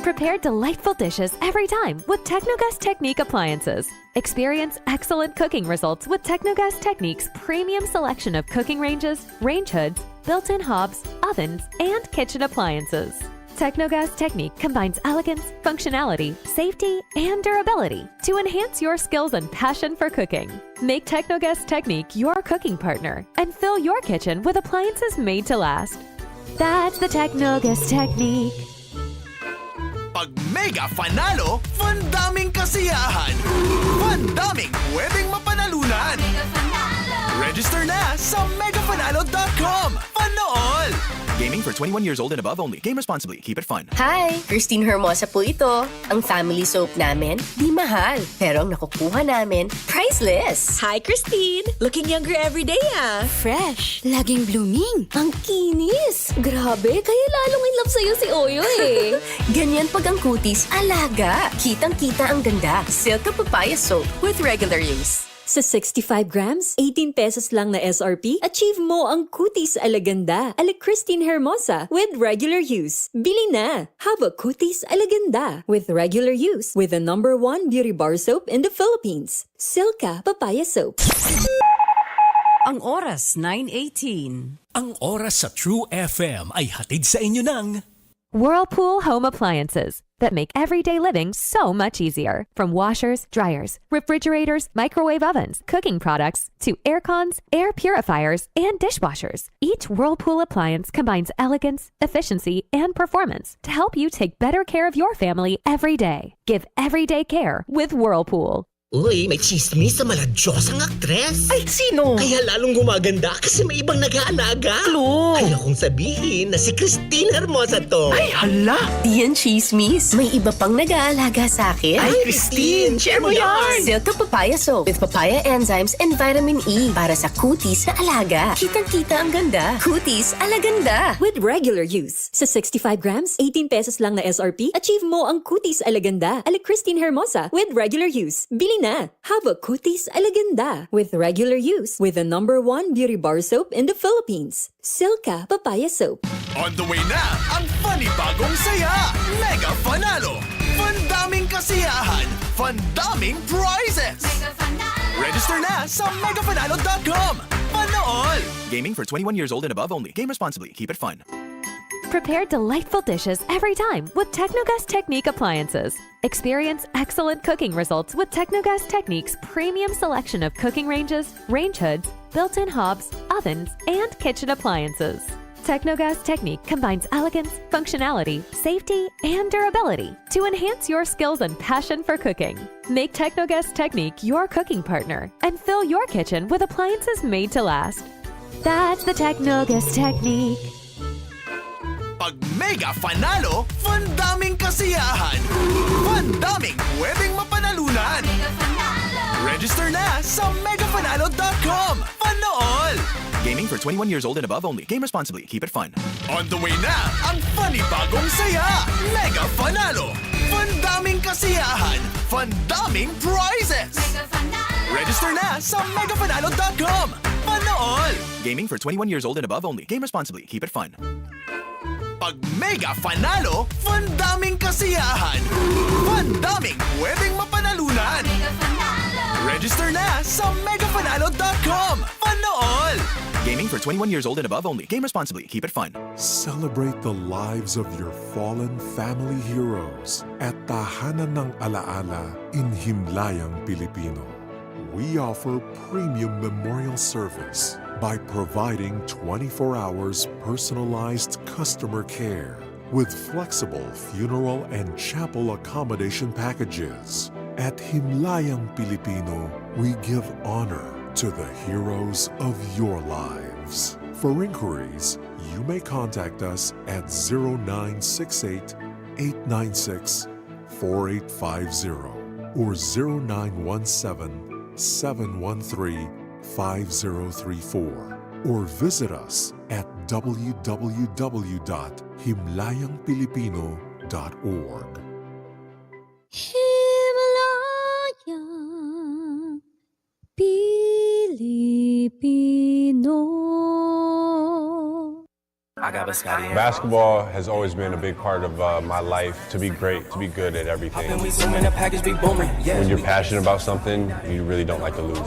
Prepare delightful dishes every time with Technogas Technique appliances. Experience excellent cooking results with Technogas Technique's premium selection of cooking ranges, range hoods, built-in hobs, ovens, and kitchen appliances. Technogas Technique combines elegance, functionality, safety, and durability to enhance your skills and passion for cooking. Make Technogas Technique your cooking partner and fill your kitchen with appliances made to last. That's the Technogas Technique. Pag Mega Fanalo, fandaming kasiyahan. Fandaming pwedeng mapanalunan. Register na sa megafanalo.com. Panool! Gaming for 21 years old and above only. Game responsibly. Keep it fun. Hi! Christine Hermosa po ito. Ang family soap namin, di mahal. Pero ang nakukuha namin, priceless. Hi, Christine! Looking younger every day, ah. Fresh. Laging blooming. Ang kinis. Grabe, kaya lalong in love sa'yo si Oyo eh. Ganyan pag ang kutis, alaga. Kitang-kita ang ganda. Silka Papaya Soap with regular use. Sa 65 grams, 18 pesos lang na SRP, achieve mo ang kutis alaganda ala Christine Hermosa with regular use. Bili na! Have a kutis alaganda with regular use with the #1 beauty bar soap in the Philippines. Silka Papaya Soap. Ang oras, 9:18. Ang oras sa True FM ay hatid sa inyo ng Whirlpool Home Appliances that make everyday living so much easier. From washers, dryers, refrigerators, microwave ovens, cooking products, to air cons, air purifiers, and dishwashers. Each Whirlpool appliance combines elegance, efficiency, and performance to help you take better care of your family every day. Give everyday care with Whirlpool. Uy, may chismis sa maladyosang aktres. Ay, sino? Kaya lalong gumaganda kasi may ibang nag-aalaga. Clue. Ayaw kong sabihin na si Christine Hermosa to. Ay, hala. Di yan chismis. May iba pang nag-aalaga sa akin. Ay, Christine, share mo yarn. Silka Papaya Soap with papaya enzymes and vitamin E para sa kutis na alaga. Kitang-kita ang ganda. Kutis alaganda. With regular use. Sa 65 grams, 18 pesos lang na SRP, achieve mo ang Kutis Alaganda Christine Hermosa with regular use. Bili na. Have a Kutis Alaganda with regular use with the #1 beauty bar soap in the Philippines. Silka Papaya Soap. On the way na ang funny bagong saya. Mega Fanalo. Fandaming kasiyahan. Fandaming prizes. Register na sa megafanalo.com. Panood! Gaming for 21 years old and above only. Game responsibly. Keep it fun. Prepare delightful dishes every time with Technogas Technique appliances. Experience excellent cooking results with Technogas Technique's premium selection of cooking ranges, range hoods, built-in hobs, ovens, and kitchen appliances. Technogas Technique combines elegance, functionality, safety, and durability to enhance your skills and passion for cooking. Make Technogas Technique your cooking partner and fill your kitchen with appliances made to last. That's the Technogas Technique. Pag Mega Fanalo, fandaming kasiyahan. Fandaming pwedeng mapanalunan. Register na sa megafanalo.com. Panood! Gaming for 21 years old and above only. Game responsibly. Keep it fun. On the way na ang funny bagong saya. Mega Fanalo. Fandaming kasiyahan. Fandaming prizes. Register na sa megafanalo.com. Panood! Gaming for 21 years old and above only. Game responsibly. Keep it fun. Pag Mega Fanalo, fandaming kasiyahan. Fandaming pwedeng mapanalunan. Register na sa megafanalo.com. Panood! Gaming for 21 years old and above only. Game responsibly. Keep it fun. Celebrate the lives of your fallen family heroes at Tahanan ng Alaala in Himlayang, Pilipino. We offer premium memorial service by providing 24 hours personalized customer care with flexible funeral and chapel accommodation packages. At Himlayang Pilipino, we give honor to the heroes of your lives. For inquiries, you may contact us at 0968-896-4850 or 0917-713-5034 or visit us at www.himlayangpilipino.org. Himlayang Pilipino. Basketball has always been a big part of my life. To be great, to be good at everything. When you're passionate about something, you really don't like to lose.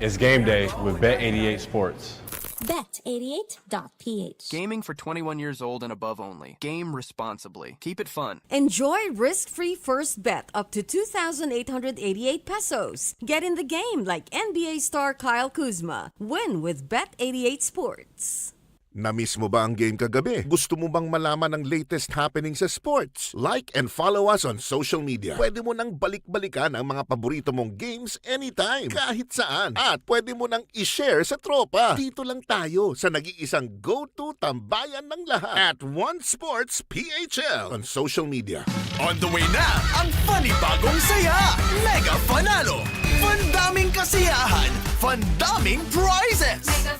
It's game day with Bet88 Sports. Bet88.ph. Gaming for 21 years old and above only. Game responsibly. Keep it fun. Enjoy risk-free first bet up to 2,888 pesos. Get in the game like NBA star Kyle Kuzma. Win with Bet88 Sports. Na-miss mo ba ang game kagabi? Gusto mo bang malaman ang latest happening sa sports? Like and follow us on social media. Pwede mo nang balik-balikan ang mga paborito mong games anytime, kahit saan. At pwede mo nang i-share sa tropa. Dito lang tayo sa nag-iisang go-to tambayan ng lahat at OneSportPh on social media. On the way na ang funny bagong saya. Mega Fanalo. Fandaming kasiyahan. Fandaming prizes.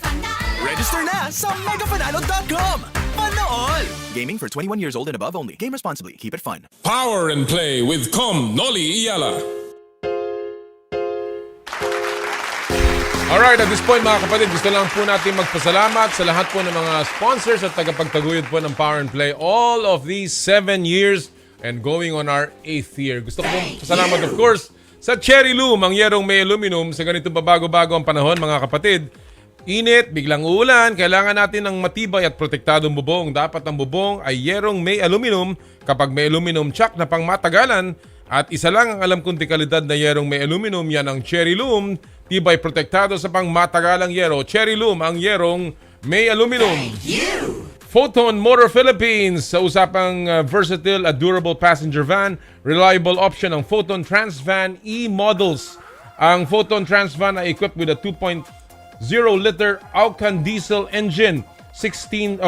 Register na sa megafanalo.com. Panood! Gaming for 21 years old and above only. Game responsibly. Keep it fun. Power and play with Noli, Eala. Alright, at this point mga kapatid, gusto lang po natin magpasalamat sa lahat po ng mga sponsors at tagapagtaguyod po ng Power and Play all of these 7 years and going on our 8th year. Gusto ko pong pasalamat of course sa Cherry Loom, ang yerong may aluminum sa ganitong babago-bago ang panahon mga kapatid. Init, biglang ulan, kailangan natin ng matibay at protektadong bubong. Dapat ang bubong ay yerong may aluminum kapag may aluminum tsak na pangmatagalan. At isa lang ang alam kong dekalidad na yerong may aluminum, yan ang Cherry Loom. Tibay protektado sa pangmatagalang yero. Cherry Loom, ang yerong may aluminum. Photon Motor Philippines sa usapang versatile at durable passenger van. Reliable option ang Photon Transvan E-models. Ang Photon Transvan ay equipped with a 2.0-liter Aucan diesel engine, 6-speed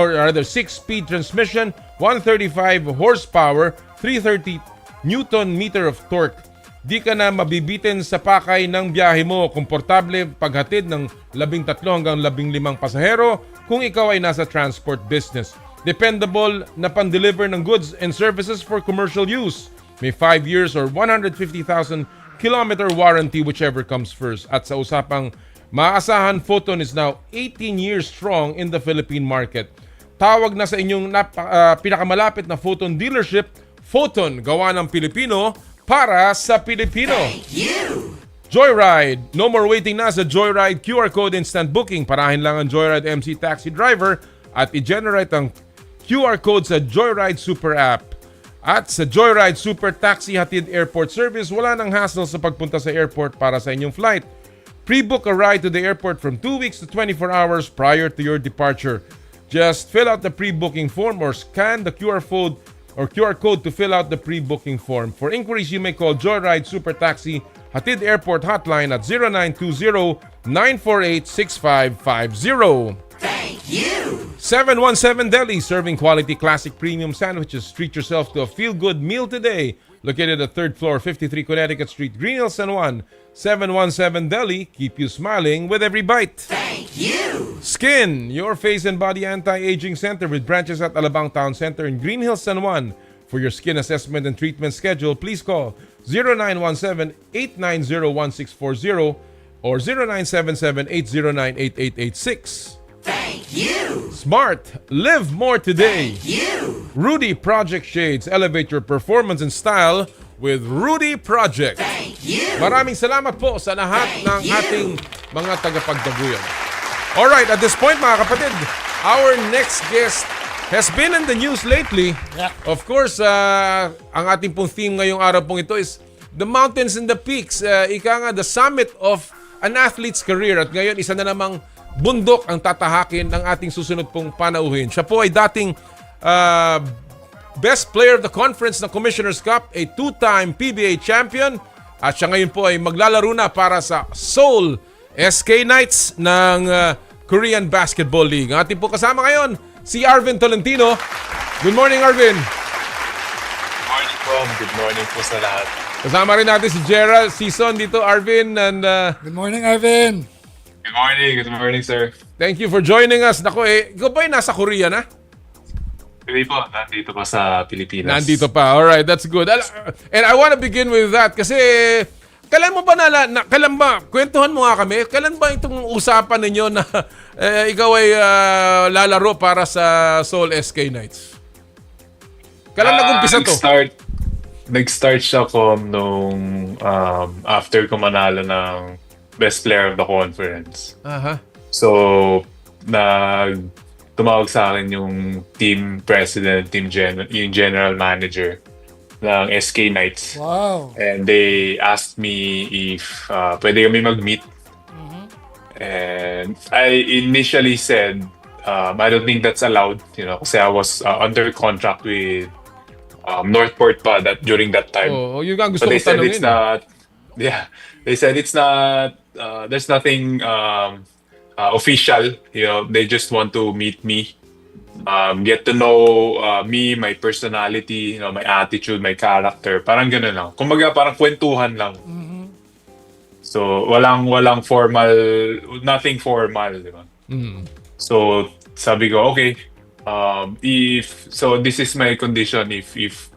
transmission, 135 horsepower, 330 Newton-meter of torque. Di ka na mabibitin sa pakay ng biyahe mo. Komportable paghatid ng 13 hanggang 15 pasahero kung ikaw ay nasa transport business. Dependable na pan-deliver ng goods and services for commercial use. May 5 years or 150,000 kilometer warranty, whichever comes first. At sa usapang maasahan, Photon is now 18 years strong in the Philippine market. Tawag na sa inyong pinakamalapit na Photon dealership. Photon, gawa ng Pilipino para sa Pilipino. Thank you! Joyride. No more waiting na sa Joyride QR code instant booking. Parahin lang ang Joyride MC Taxi Driver at i-generate ang QR code sa Joyride Super App. At sa Joyride Super Taxi Hatid Airport Service, wala nang hassle sa pagpunta sa airport para sa inyong flight. Pre-book a ride to the airport from 2 weeks to 24 hours prior to your departure. Just fill out the pre-booking form or scan the QR code to fill out the pre-booking form. For inquiries, you may call Joyride Super Taxi Hatid Airport Hotline at 0920-948-6550. Thank you! 717 Deli, serving quality classic premium sandwiches. Treat yourself to a feel-good meal today. Located at 3rd floor, 53 Connecticut Street, Green Hills, San Juan. 717 Deli, keep you smiling with every bite. Thank you! Skin, your face and body anti-aging center with branches at Alabang Town Center in Green Hills, San Juan. For your skin assessment and treatment schedule, please call 0917-890-1640 or 0977-809-8886. Thank you! Smart, live more today. Thank you! Rudy Project Shades, elevate your performance and style with Rudy Project. Thank you! Maraming salamat po sa lahat ng ating mga tagapagdaguyan. Alright, at this point mga kapatid, our next guest has been in the news lately. Yeah. Of course, ang ating pong theme ngayong araw pong ito is the mountains and the peaks. Ika nga, the summit of an athlete's career. At ngayon, isa na namang bundok ang tatahakin ng ating susunod pong panauhin. Siya po ay dating best player of the conference ng Commissioner's Cup, a 2-time PBA champion. At siya ngayon po ay maglalaro na para sa Seoul SK Knights ng Korean Basketball League. Ang ating po kasama ngayon, si Arvin Tolentino. Good morning, Arvin. Good morning po. Good morning po sa lahat. Kasama rin natin si Gerald Season dito, Arvin. And, good morning, Arvin. Good morning. Good morning, sir. Thank you for joining us. Nako, ikaw ba nasa Korea na? Hindi po. Nandito pa sa Pilipinas. Nandito pa. Alright, that's good. And I want to begin with that kasi kailan mo ba kailan ba, kwentuhan mo nga kami, kailan ba itong usapan ninyo na ikaw ay lalaro para sa Seoul SK Knights? Kailan nag-umpisa to? Nag-start siya ko nung after ko manalo ng Best Player of the Conference. Aha. So, tumawag sa akin yung team president, yung general manager ng SK Knights. Wow. And they asked me if pwede kami mag-meet. And I initially said, I don't think that's allowed, kasi I was under contract with Northport pa during that time. Oh, yung nga gusto so they ko said tanungin. it's not, they said it's not, there's nothing official, they just want to meet me, get to know me, my personality, my attitude, my character, parang gano'n lang. Kumbaga parang kwentuhan lang. So walang formal, nothing formal, di ba? So sabi ko, okay, this is my condition, if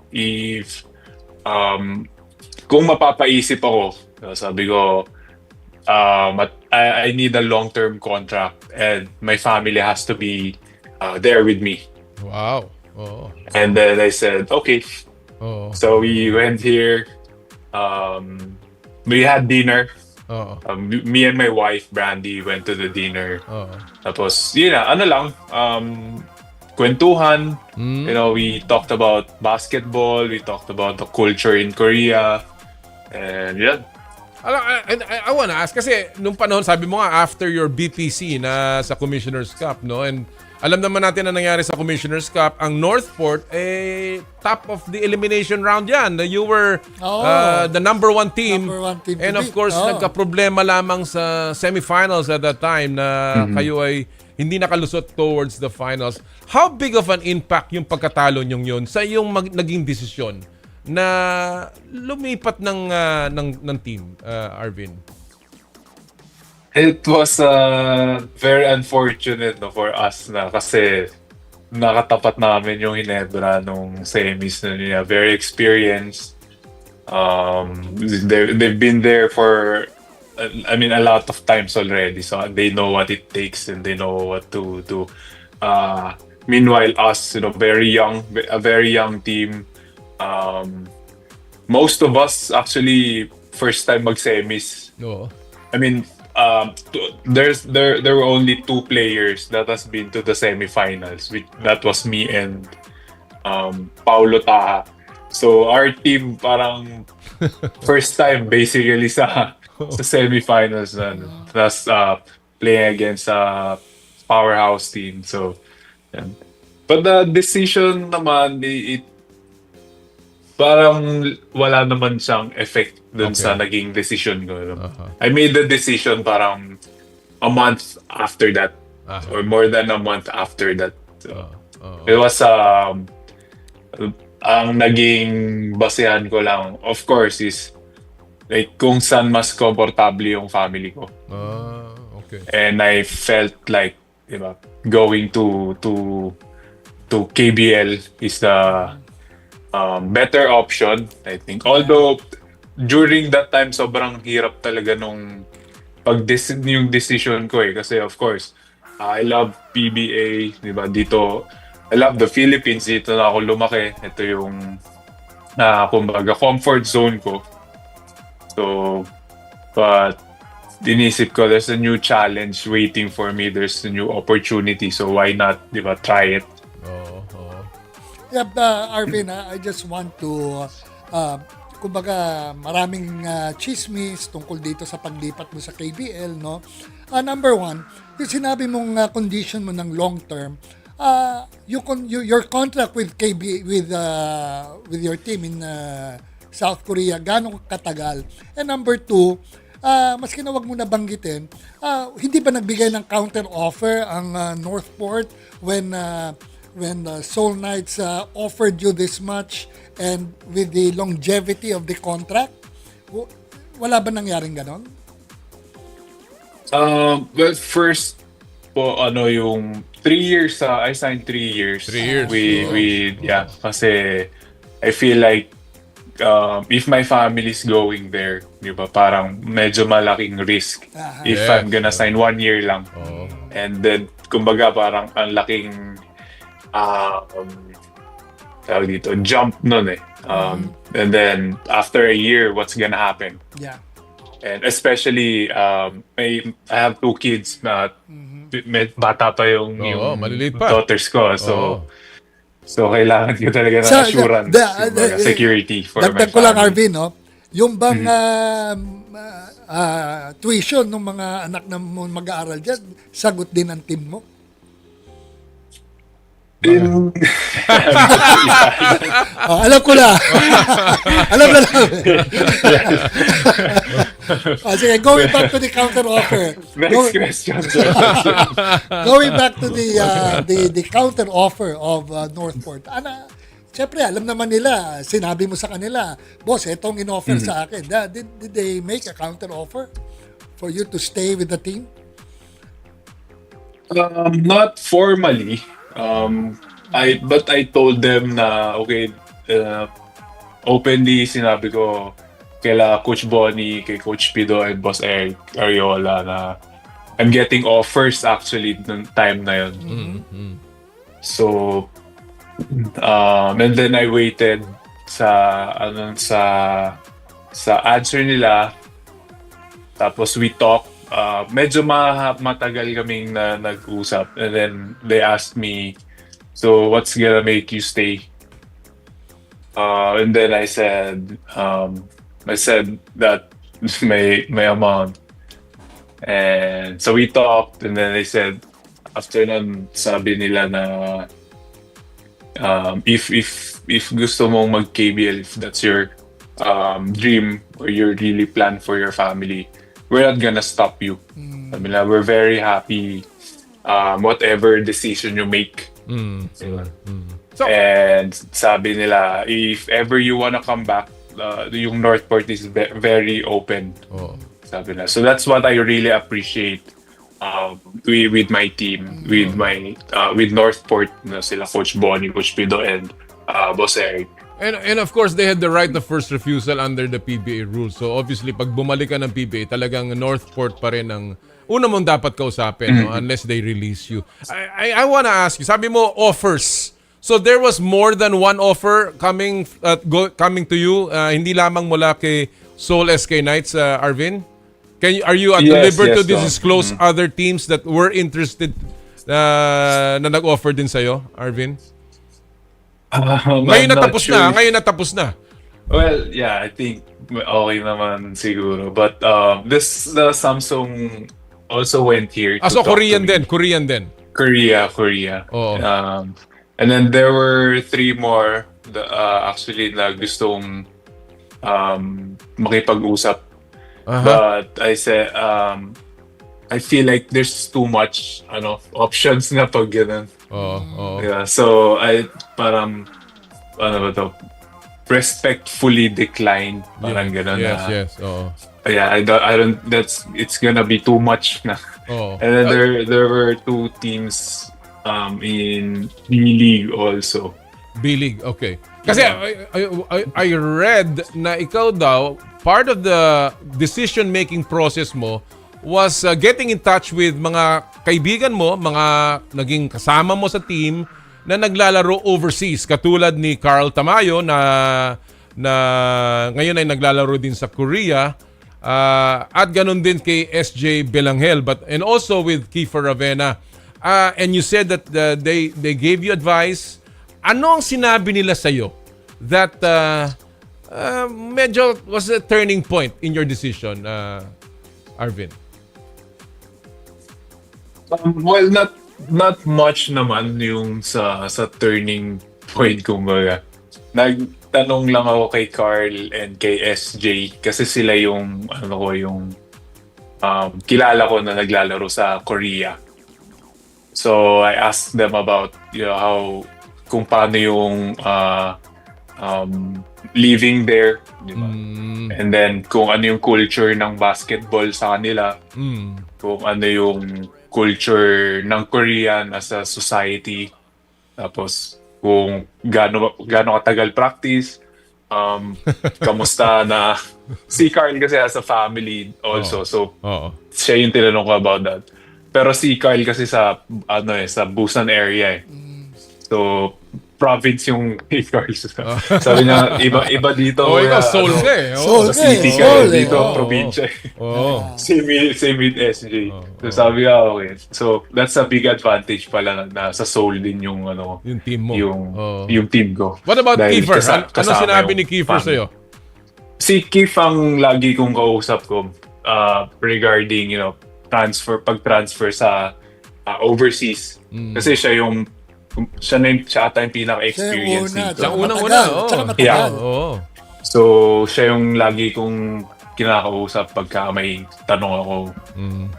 kung mapapaisip ako, sabi ko, I need a long-term contract and my family has to be there with me. Wow. Oh. And then I said, okay. Oh. So we went here. We had dinner. Oh. Me and my wife, Brandy, went to the dinner. Oh. Tapos, kwentuhan. We talked about basketball. We talked about the culture in Korea. And yeah. I wanna ask, kasi nung panahon, sabi mo nga, after your BPC na sa Commissioner's Cup, no? And alam naman natin na nangyari sa Commissioner's Cup, ang Northport, top of the elimination round yan. You were the number one team. And of course, nagka-problema lamang sa semifinals at that time na kayo ay hindi nakalusot towards the finals. How big of an impact yung pagkatalo nyong yun sa iyong naging desisyon na lumipat ng team, Arvin? It was very unfortunate for us na kasi nakatapat namin yung Hinebra nung semis na niya. Very experienced. They've been there for a lot of times already, so they know what it takes and they know what to do. Meanwhile, us, a very young team. Most of us actually first time mag-semis. No. There were only 2 players that has been to the semifinals. That was me and Paulo Taha. So our team parang first time basically sa semifinals na. Plus playing against a powerhouse team. So, yeah. But the decision naman, parang wala naman siyang effect dun sa naging decision ko. I made the decision parang a month after that. Or more than a month after that. So, it was ang naging basehan ko lang, of course, is like kung saan mas komportable yung family ko. And I felt like, going to KBL is the better option, I think. Although during that time sobrang hirap talaga nung yung decision ko kasi of course I love PBA, dito I love the Philippines, dito na ako lumaki. Ito yung kumbaga comfort zone ko. So but inisip ko there's a new challenge waiting for me, there's a new opportunity, so why not try it. Arvin, I just want to kumbaga maraming chismis tungkol dito sa paglipat mo sa KBL, no? Number one, yung sinabi mong condition mo ng long term, your contract with with your team in South Korea, gaano katagal? And number two, maski na wag mo na banggitin, hindi ba nagbigay ng counter offer ang Northport when Soul Knights offered you this much and with the longevity of the contract? Wala ba nangyaring ganon? Well, first po, yung 3 years, I signed 3 years. 3 years. Kasi I feel like if my family is going there, parang medyo malaking risk if I'm gonna sign 1 year lang. And then, kumbaga parang ang laking tawag dito, jump nun and then after a year, what's gonna happen? Yeah. And especially I have 2 kids na bata pa yung maliliit pa. daughters ko, so kailangan ko talaga ng assurance, security for my family. Dagdag ko lang, Arvin, no? Yung bang tuition ng mga anak na mag-aaral dyan, sagot din ang team mo? Alam ko na. Alam na namin. Sige, going back to the counter offer. Next question, sir. Going back to the counter offer of Northport. Siyempre, alam naman nila, sinabi mo sa kanila, boss, itong in-offer sa akin. Did they make a counter offer for you to stay with the team? Not formally. But I told them na okay, openly sinabi ko kaila Coach Bonnie, kay Coach Pido and Boss Eric Ariola na I'm getting offers actually nung time na yun. So and then I waited sa answer nila, tapos we talked. Medyo matagal kaming nag-usap, and then they asked me, so what's gonna make you stay? And then I said that my amount, and so we talked, and then they said after nun, sabi nila na if gusto mong mag-KBL, if that's your dream or you really plan for your family, we're not gonna stop you. Sabi nila, we're very happy whatever decision you make. And sabi nila, if ever you wanna come back, yung Northport is very open. Sabi nila. So that's what I really appreciate with my team, with Northport, sila Coach Bonnie, Coach Pido, and Boss Eric. And of course, they had the right of first refusal under the PBA rules. So obviously, pag bumalik ka ng PBA, talagang Northport pa rin ang una mong dapat kausapin, no? Unless they release you. I wanna ask you, sabi mo, offers. So there was more than one offer coming to you, hindi lamang mula kay Seoul SK Knights, Arvin? Are you at liberty to disclose other teams that were interested na nag-offer din sa'yo, Arvin? Ngayon natapos na. Well, yeah, I think okay naman siguro. But the Samsung also went here. So Korean din. Korea. Oh. And then there were 3 more actually na gustong makipag-usap. But I said, I feel like there's too much options na pag ganun. Yeah, so I parang respectfully decline, parang ganun. Yes. Yeah, I don't. It's gonna be too much na. And then there were 2 teams in B-League also. B-League, okay. Kasi I read na ikaw daw, part of the decision-making process mo was getting in touch with mga kaibigan mo, mga naging kasama mo sa team na naglalaro overseas. Katulad ni Carl Tamayo na ngayon ay naglalaro din sa Korea. At ganun din kay SJ Belangel, and also with Kiefer Ravena. And you said that they gave you advice. Ano ang sinabi nila sa'yo that medyo was a turning point in your decision, Arvin? Well, not much naman yung sa turning point, kumbaga. Nagtanong lang ako kay Carl and kay SJ kasi sila yung kilala ko na naglalaro sa Korea. So I asked them about kung paano yung living there, diba? And then kung ano yung culture ng basketball sa kanila, kung ano yung culture ng Korean as a society, tapos kung gaano katagal practice, kamusta na si Carl kasi as a family also, so siya yung tinanong ko about that. Pero si Carl kasi sa Busan area so province yung Carl. Sabi niya iba dito. Ikaw Seoul ka eh. City ka dito, probinsya. Same with SJ. So sabi nga, okay. So that's a big advantage pala na sa Seoul din yung team mo. Yung team ko. What about Kiefer? Ano sinabi ni Kiefer sa'yo? Si Kief ang lagi kong kausap ko regarding pag-transfer sa overseas. Kasi siya ata yung pinaka-experience dito. Siya unang-una. Yeah. So, siya yung lagi kong kinakausap pagka may tanong ako.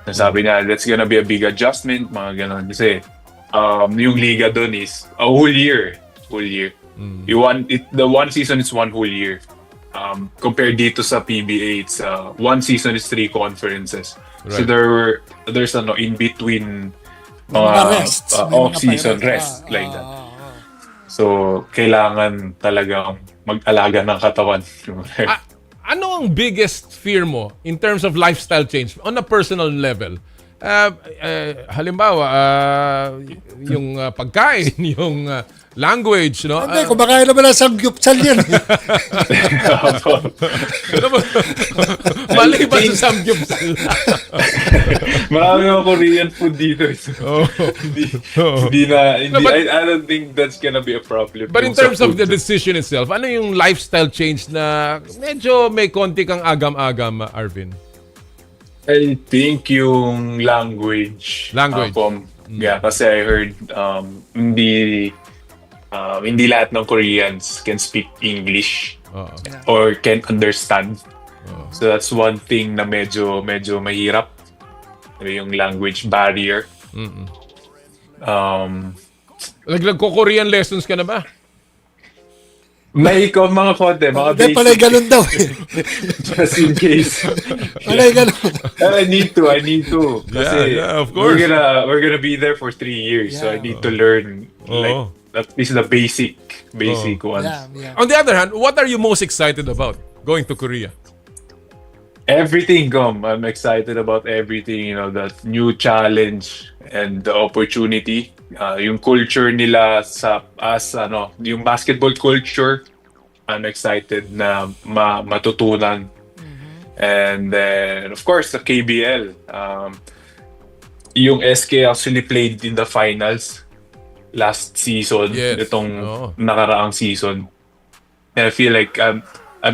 Sabi niya, that's gonna be a big adjustment, mga ganon. Kasi, yung liga dun is a whole year. The one season is one whole year. Compared dito sa PBA, it's one season is 3 conferences. Right. So there's in between off-season rest like that. So kailangan talagang mag-alaga ng katawan. Ano ang biggest fear mo in terms of lifestyle change on a personal level? Halimbawa, yung pagkain, yung language, no? Hindi, kumakain naman ang samgyupsal yan. Maliban sa samgyupsal. Marami yung Korean food dito. I don't think that's gonna be a problem. But in terms of the decision itself, ano yung lifestyle change na medyo may konti kang agam-agam, Arvin? I think yung language. Yeah, kasi I heard hindi lahat ng Koreans can speak English or can understand. So that's one thing na medyo mahirap, yung language barrier. Nagko-Korean lessons ka na ba? May mga konti, mga Hindi, basic. palay ganun daw eh. Just in case. Palay ganun. I need to. Kasi yeah, of course. We're gonna be there for 3 years, so I need to learn like at least the basic ones. On the other hand, what are you most excited about going to Korea? Everything, I'm excited about everything, the new challenge and the opportunity. Yung culture nila yung basketball culture, I'm excited na matutunan. And then, of course, the KBL. Yung SK actually played in the finals last season, itong nakaraang season. And I feel like I'm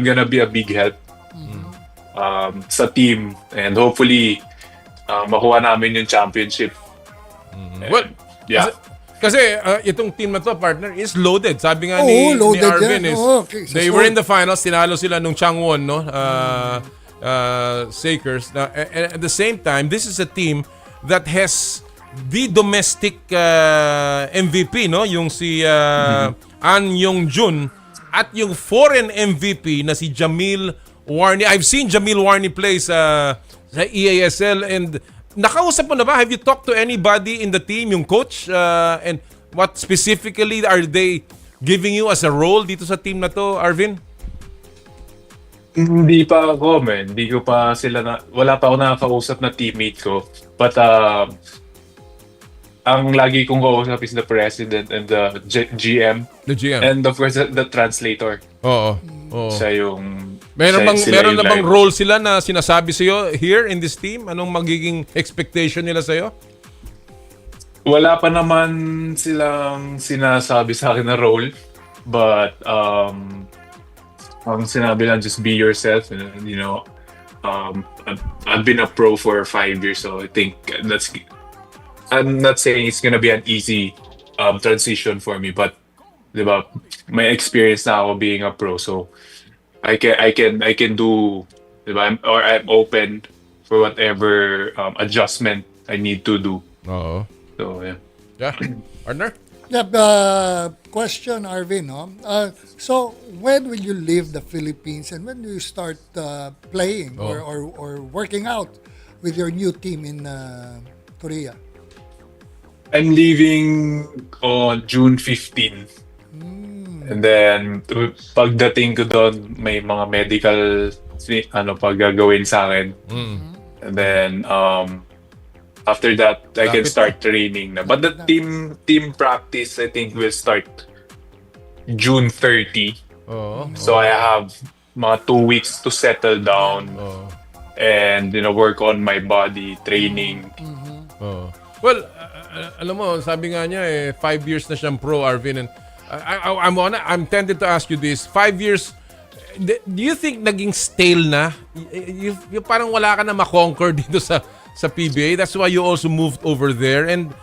gonna be a big help sa team, and hopefully makuha namin yung championship. Well, yeah. Kasi itong team na to, partner, is loaded. Sabi nga ni Arvin is they were in the finals, tinalo sila nung Changwon, no? Sakers. And at the same time, this is a team that has the domestic MVP, no? Yung si An Yong-jun at yung foreign MVP na si Jamil Warney. I've seen Jamil Warney play sa EASL, and nakausap mo na ba? Have you talked to anybody in the team, yung coach? And what specifically are they giving you as a role dito sa team na to, Arvin? Hindi pa ako, man. Wala pa ako nakakausap na teammate ko. But ang lagi kong kausap is the president and the GM. The GM. And of course, the translator. Oo. Siya yung... Meron na bang role sila na sinasabi sa'yo here in this team? Anong magiging expectation nila sa'yo? Wala pa naman silang sinasabi sa akin na role. But, ang sinabi lang, just be yourself. And, I've been a pro for 5 years, so I think I'm not saying it's gonna be an easy transition for me, but diba, may experience na ako being a pro, so I can do, diba, I'm open for whatever adjustment I need to do. So yeah. Partner? Yeah, question, Arvin, no? So when will you leave the Philippines, and when do you start playing or working out with your new team in Korea? I'm leaving on June 15. And then, pagdating ko doon, may mga medical paggagawin sa akin. And then, after that, I can start training na. But the team practice, I think, will start June 30. So I have mga 2 weeks to settle down and work on my body, training. Well, alam mo, sabi nga niya 5 years na siyang pro, Arvin, and I'm tempted to ask you this. 5 years, do you think naging stale na? You parang wala ka na ma-conquer dito sa PBA. That's why you also moved over there. And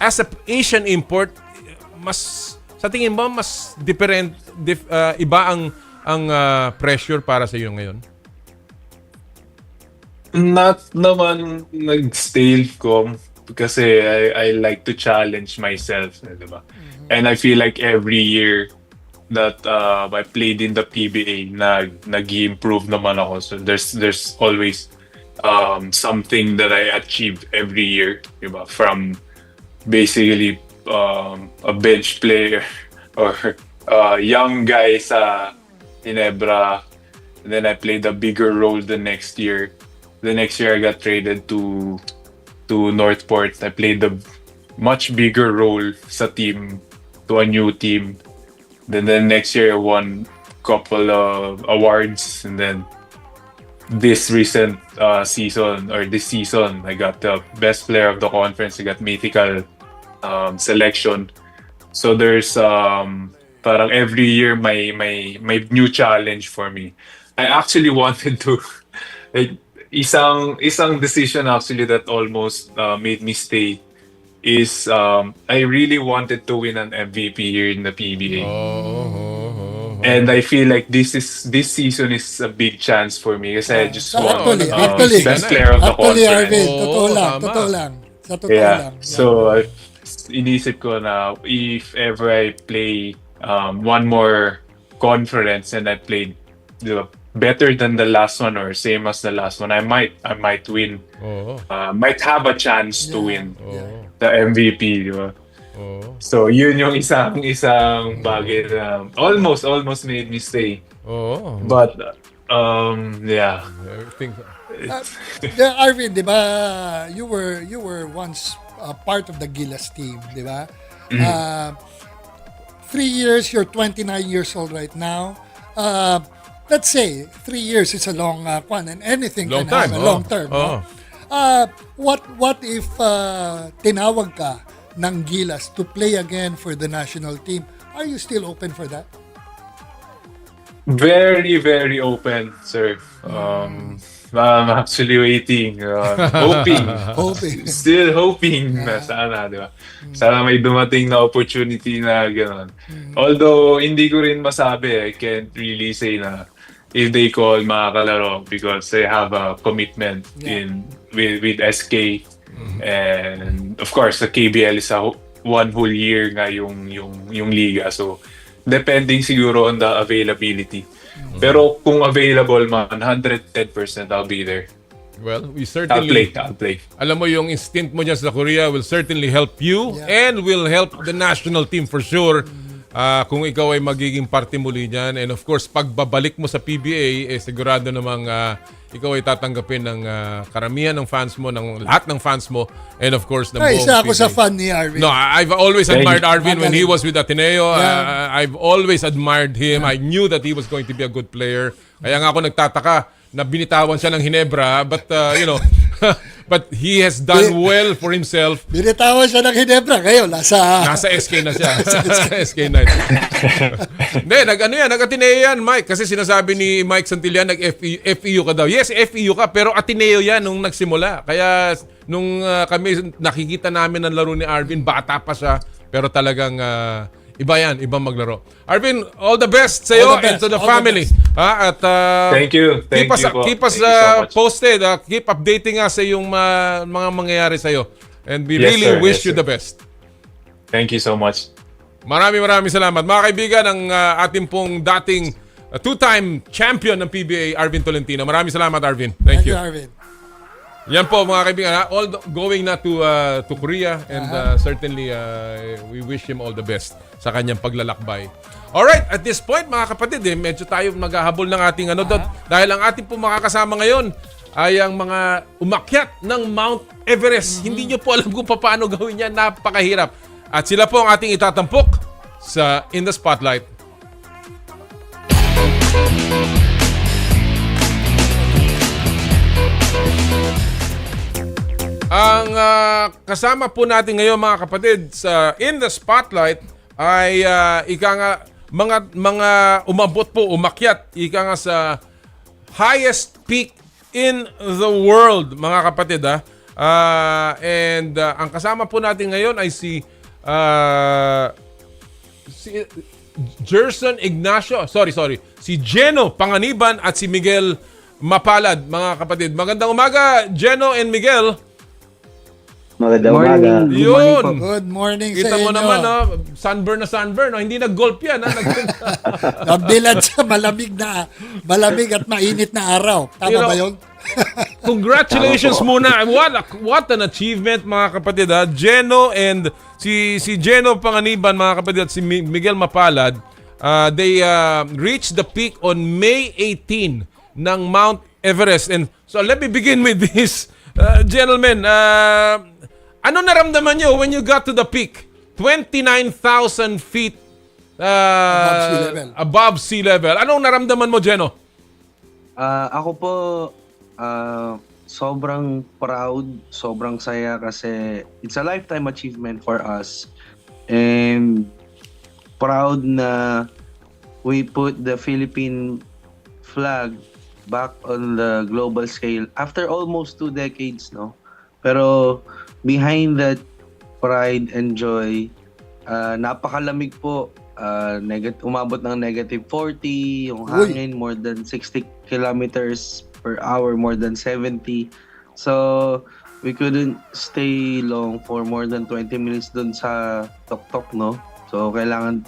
as a Asian import, sa tingin mo, mas iba ang pressure para sa iyo ngayon? Not naman nag-stale ko. Kasi I like to challenge myself, diba? And I feel like every year that I played in the PBA, nag-improve naman ako. So there's always something that I achieve every year, diba? From basically a bench player or a young guy sa Ginebra, and then I played a bigger role the next year. The next year I got traded to Northport. I played a much bigger role sa team, to a new team. Then next year I won a couple of awards, and then this recent season I got the best player of the conference. I got mythical selection. So there's parang every year my new challenge for me. I actually wanted to isang decision actually that almost made me stay is I really wanted to win an MVP here in the PBA. And I feel like this season is a big chance for me kasi I just won best player of the conference. Arvin, totoo lang. Sa totoo lang. So, inisip ko na if ever I play one more conference and I played better than the last one or same as the last one, I might win. Might have a chance to win the MVP, di ba? So, yun yung isang bagay na almost made me stay. But, yeah. Arvin, di ba, you were once part of the Gilas team, di ba? 3 years, you're 29 years old right now. Let's say 3 years is a long and anything long can time. happen, long term. No? What if tinawag ka ng Gilas to play again for the national team? Are you still open for that? Very, very open, sir. I'm actually waiting, hoping. Still hoping na sana, di ba? Sana may dumating na opportunity na gano'n. Although, hindi ko rin masabi, I can't really say na if they call makakalaro because they have a commitment with SK. And of course, the KBL is one whole year nga yung liga. So, depending siguro on the availability. Pero kung available man, 110% I'll be there. Well, we certainly... I'll play. Alam mo, yung stint mo dyan sa Korea will certainly help you and will help the national team for sure. Kung ikaw ay magiging parte muli dyan. And of course, pagbabalik mo sa PBA, sigurado namang ikaw ay tatanggapin ng karamihan ng fans mo, ng lahat ng fans mo, and of course, ng buong isa ako PBA. sa fan ni Arvin. No, I've always admired Arvin when he was with Ateneo. I've always admired him. I knew that he was going to be a good player. Kaya nga ako nagtataka na binitawan siya ng Hinebra, but but he has done well for himself. Binitawan siya ng Hinebra, ngayon nasa SK na siya. SK Knights. Hindi, nag-Ateneo yan, Mike. Kasi sinasabi ni Mike Santillan, nag-FEU ka daw. Yes, FEU ka, pero Ateneo yan nung nagsimula. Kaya nung kami nakikita namin ang laro ni Arvin, bata pa siya, pero talagang iba yan, ibang maglaro. Arvin, all the best sa iyo and to the family. At Thank you. Keep us posted. Keep updating us sa yung mga mangyayari sa iyo. And we really wish you the best. Thank you so much. Maraming salamat. Mga kaibigan, ang ating pong dating two-time champion ng PBA, Arvin Tolentino. Maraming salamat, Arvin. Thank you. Arvin. Yan po mga kaibigan, all going na to Korea and certainly we wish him all the best sa kanyang paglalakbay. Alright, at this point mga kapatid, medyo tayo maghahabol ng ating dahil ang ating po makakasama ngayon ay ang mga umakyat ng Mount Everest. Hindi nyo po alam kung paano gawin yan, napakahirap. At sila po ang ating itatampok sa In the Spotlight. Ang kasama po natin ngayon mga kapatid sa In the Spotlight ay mga umakyat sa highest peak in the world mga kapatid and ang kasama po natin ngayon ay si Gerson Ignacio, si Jeno Panganiban at si Miguel Mapalad mga kapatid. Magandang umaga Jeno and Miguel. Magandang umaga. Yun. Good morning Kita sa inyo. mo naman, sunburn na sunburn. Hindi nag-golf yan. Nabilad sa malamig at mainit na araw. Tama ba yun? Congratulations muna. What an achievement mga kapatid. Jeno and si Jeno Panganiban mga kapatid at si Miguel Mapalad, they reached the peak on May 18 ng Mount Everest. And so let me begin with this. Gentlemen, ano naramdaman nyo when you got to the peak? 29,000 feet above sea level. Anong naramdaman mo, Jeno? Ako po, sobrang proud, sobrang saya kasi it's a lifetime achievement for us. And proud na we put the Philippine flag back on the global scale after almost 2 decades, no? Pero behind that pride and joy. Napakalamig po. Umabot ng -40, yung hangin more than 60 kilometers per hour, more than 70. So, we couldn't stay long for more than 20 minutes dun sa tok-tok, no? So, kailangan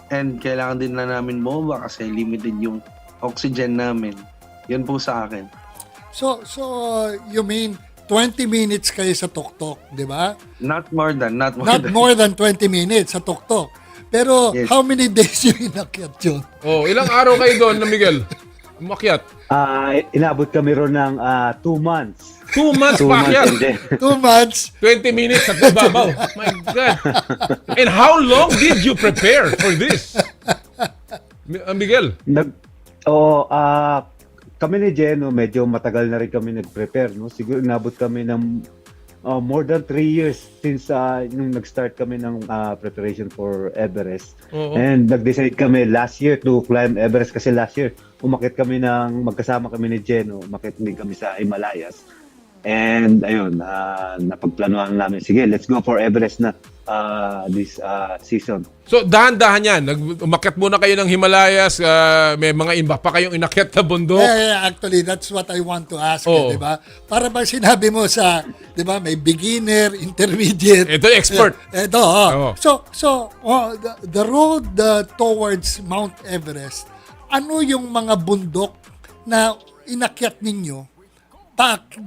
din na namin bumaba kasi limited yung oxygen namin. Yun po sa akin. So you mean 20 minutes kayo sa tok-tok, di ba? Not more than 20 minutes sa tok-tok. Pero Yes. how many days yung inakyat yun? Ilang araw kayo doon na Miguel? Umakyat? Inabot kami ron ng 2 months. 2 months paakyat? 2 months? 20 minutes at ibabaw. My God. And how long did you prepare for this? Miguel? Kami ni Jeno, medyo matagal na rin kami nag-prepare. No? Siguro inabot kami ng more than 3 years since nung nag-start kami ng preparation for Everest. And nag-decide kami last year to climb Everest kasi last year magkasama kami ni Jeno, umakyat din kami sa Himalayas. And ayun, napagplanuhan namin, sige, let's go for Everest na this season. So, dahan-dahan yan. Umakyat muna kayo ng Himalayas, may mga iba pa kayong inakyat na bundok. Actually, that's what I want to ask, di ba? Para ba sinabi mo sa, di ba, may beginner, intermediate. Ito expert. So, the road towards Mount Everest, ano yung mga bundok na inakyat ninyo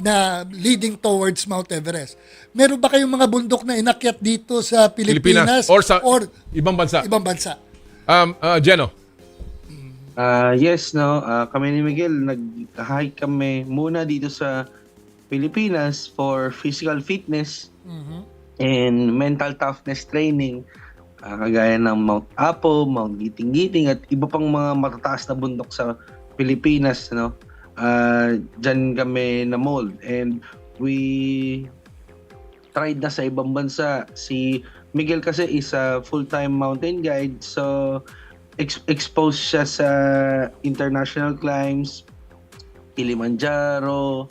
na leading towards Mount Everest? Meron ba kayong mga bundok na inakyat dito sa Pilipinas? Or ibang bansa? Ibang bansa. Jeno? Yes, no. Kami ni Miguel, nag-hike kami muna dito sa Pilipinas for physical fitness and mental toughness training. Kagaya ng Mount Apo, Mount Giting-Giting at iba pang mga matataas na bundok sa Pilipinas, no. Diyan kami na-mold and we tried na sa ibang bansa. Si Miguel kasi is a full-time mountain guide, so exposed siya sa international climbs, Kilimanjaro.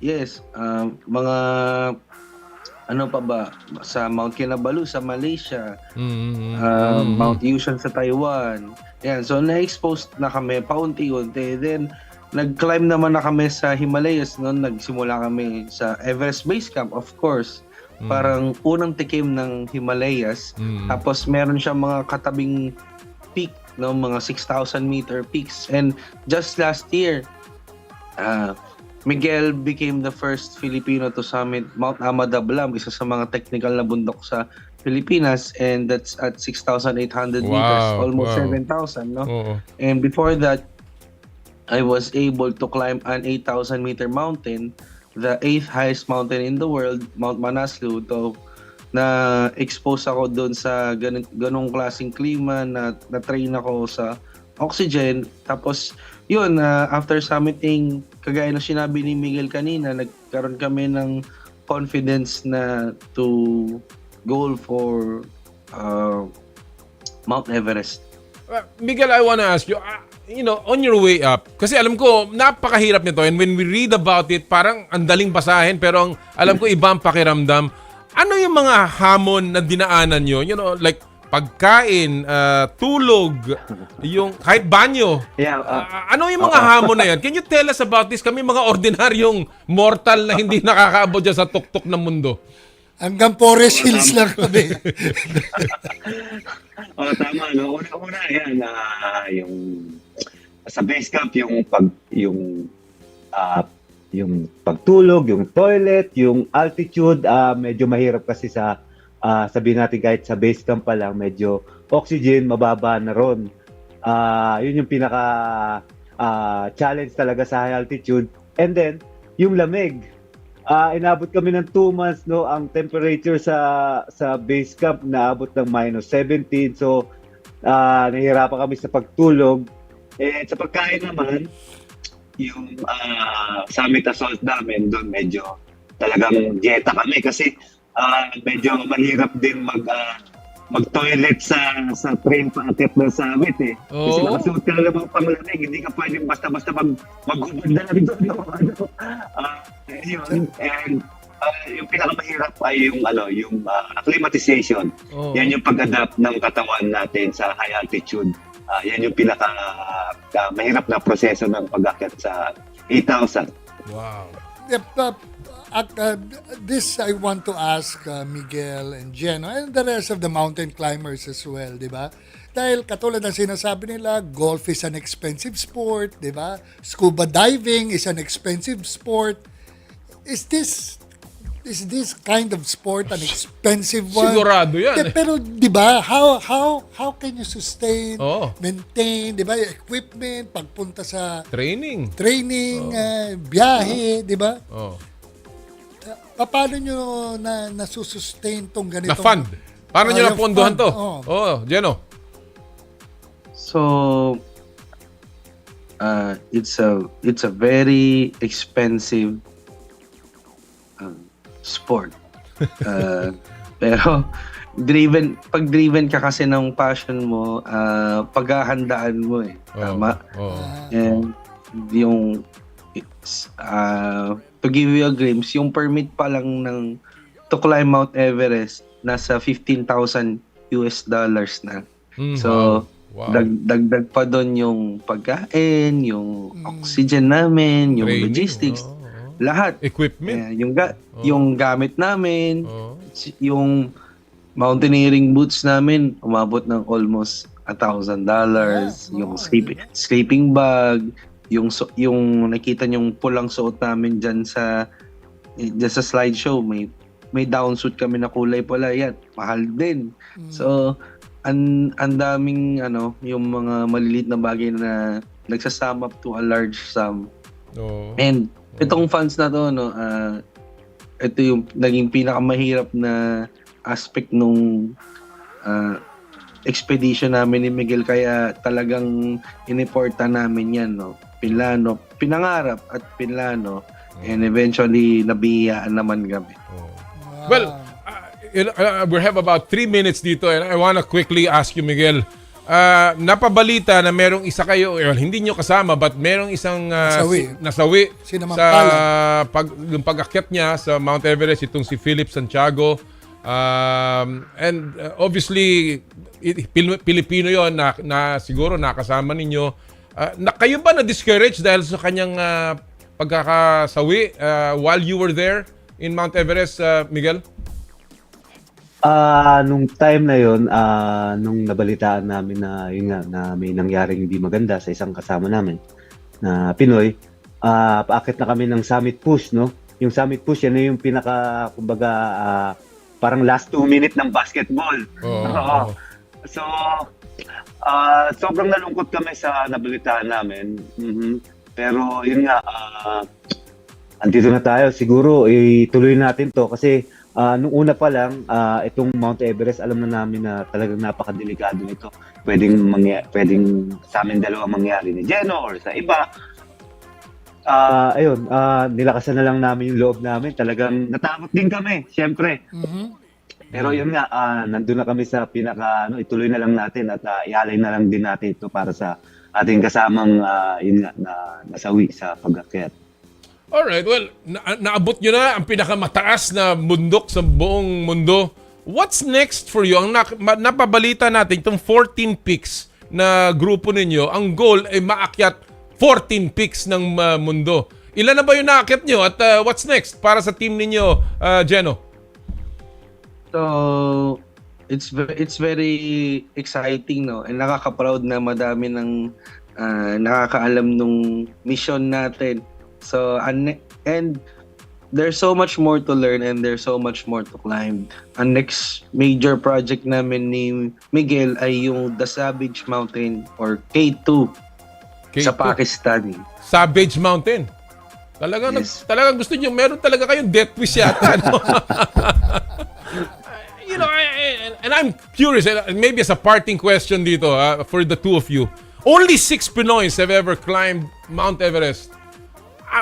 Yes, mga ano pa ba, sa Mount Kinabalu sa Malaysia, Mount Yushan sa Taiwan. Yan, so na-expose na kami paunti-unti. Then nag-climb naman na kami sa Himalayas noon. Nagsimula kami sa Everest Base Camp, of course. Parang unang tikim ng Himalayas. Tapos meron siya mga katabing peak, no, mga 6,000 meter peaks. And just last year, Miguel became the first Filipino to summit Mount Amadablam, isa sa mga technical na bundok sa Pilipinas, and that's at 6,800 meters, almost 7,000, no? And before that, I was able to climb an 8,000 meter mountain, the 8th highest mountain in the world, Mount Manaslu. To na expose ako doon sa ganong klaseng klima, na train ako sa oxygen. Tapos yun, after summiting, kagaya na sinabi ni Miguel kanina, nagkaroon kami ng confidence na to goal for Mount Everest. Miguel, I wanna ask you, on your way up, kasi alam ko, napakahirap nito, and when we read about it, parang ang daling basahin, pero alam ko iba ang pakiramdam. Ano yung mga hamon na dinaanan nyo? Like pagkain, tulog, yung kahit banyo. Ano yung mga hamon na yan? Can you tell us about this? Kami mga ordinaryong mortal na hindi nakakaabot dyan sa tuktok ng mundo. Hanggang Forest Hills lang kami. Tama, no? Una yan, yung sa base camp, yung pagtulog, yung toilet, yung altitude, medyo mahirap kasi sa sabihin natin kahit sa base camp pa lang, medyo oxygen, mababa na ron. Yun yung pinaka challenge talaga sa high altitude. And then, yung lamig. Inabot kami ng 2 months, no? Ang temperature sa base camp naabot ng -17. So, nahihirapan kami sa pagtulog. And sa pagkain naman, yung summit assault namin, doon medyo talagang dieta kami kasi medyo mahirap din mag-toilet sa train paakyat ng summit eh. Kasi nakasuot ka na lang panglamig, hindi ka pwedeng basta-basta maghubad na lang doon. And Yung pinakamahirap ay yung acclimatization. Oh. Yan yung pag-adapt ng katawan natin sa high altitude. Yan yung pinaka mahirap na proseso ng pag-akyat sa 8,000. Wow. This I want to ask Miguel and Jeno and the rest of the mountain climbers as well, di ba? Dahil katulad ng sinasabi nila, golf is an expensive sport, di ba? Scuba diving is an expensive sport. Is this kind of sport an expensive one? Sigurado yan. Pero 'di ba, how can you sustain, maintain, 'di ba, equipment pagpunta sa training, biyahe, 'di ba? Paano nyo nasusustain tong ganitong na fund? Paano nyo napondohan to? Jeno. So it's a very expensive sport. Pero pag driven ka kasi ng passion mo, paghahandaan mo tama. And yung to give you a glimpse, yung permit pa lang to climb Mount Everest nasa $15,000 na. So dagdag pa doon yung pagkain, yung oxygen namin, yung logistics. Lahat. Equipment. Yung gamit namin, yung mountaineering boots namin, umabot ng almost $1,000. Yung sleeping bag, yung nakita yung pulang suot namin dyan sa slideshow, may down suit kami na kulay pula, yan, mahal din. So, ang daming yung mga maliliit na bagay na nagsasum up to a large sum. And itong funds na to, ito yung naging pinakamahirap na aspect nung expedition namin ni Miguel, kaya talagang iniporta namin yan, pinangarap at pinlano, and eventually nabiyaan naman kami. Well, we have about 3 minutes dito, and I wanna quickly ask you, Miguel. Napabalita na merong isa kayo, hindi nyo kasama, but merong isang nasawi sa pag-akyat niya sa Mount Everest, itong si Philip Santiago. And obviously, Pilipino yon na siguro nakasama ninyo. Kayo ba na-discourage dahil sa kanyang pagkakasawi while you were there in Mount Everest, Miguel? Nung time na yon, nung nabalitaan namin na yun nga, na may nangyaring hindi maganda sa isang kasama namin na Pinoy, paakit na kami ng summit push, no? Yung summit push, yan yung pinaka, kumbaga, parang last 2 minutes ng basketball. So, sobrang nalungkot kami sa nabalitaan namin. Pero yun nga, andito na tayo. Siguro, ituloy natin to kasi nung una pa lang, itong Mount Everest, alam na namin na talagang napakadelikado nito. Pwedeng sa amin dalawa mangyari ni Jeno or sa iba. Ayun, nilakasan na lang namin yung loob namin. Talagang natakot din kami, siyempre. Pero yun nga, nandun na kami sa pinaka, ituloy na lang natin at ialay na lang din natin ito para sa ating kasamang yun nga, nasawi sa pag-akyat. Alright, well, naabot nyo na ang pinakamataas na bundok sa buong mundo. What's next for you? Ang napabalita natin, itong 14 peaks na grupo ninyo, ang goal ay maakyat 14 peaks ng mundo. Ilan na ba yung naakyat nyo at what's next para sa team ninyo, Jeno? So, it's very exciting, no? And nakaka-proud na madami ng nakakaalam nung mission natin. So, and there's so much more to learn and there's so much more to climb. Ang next major project namin ni Miguel ay yung The Savage Mountain or K2, sa Pakistan. Savage Mountain. Talagang gusto niyo, meron talaga kayong death wish yata. No? You know, and I'm curious, maybe as a parting question dito for the two of you. Only 6 Pinoys have ever climbed Mount Everest.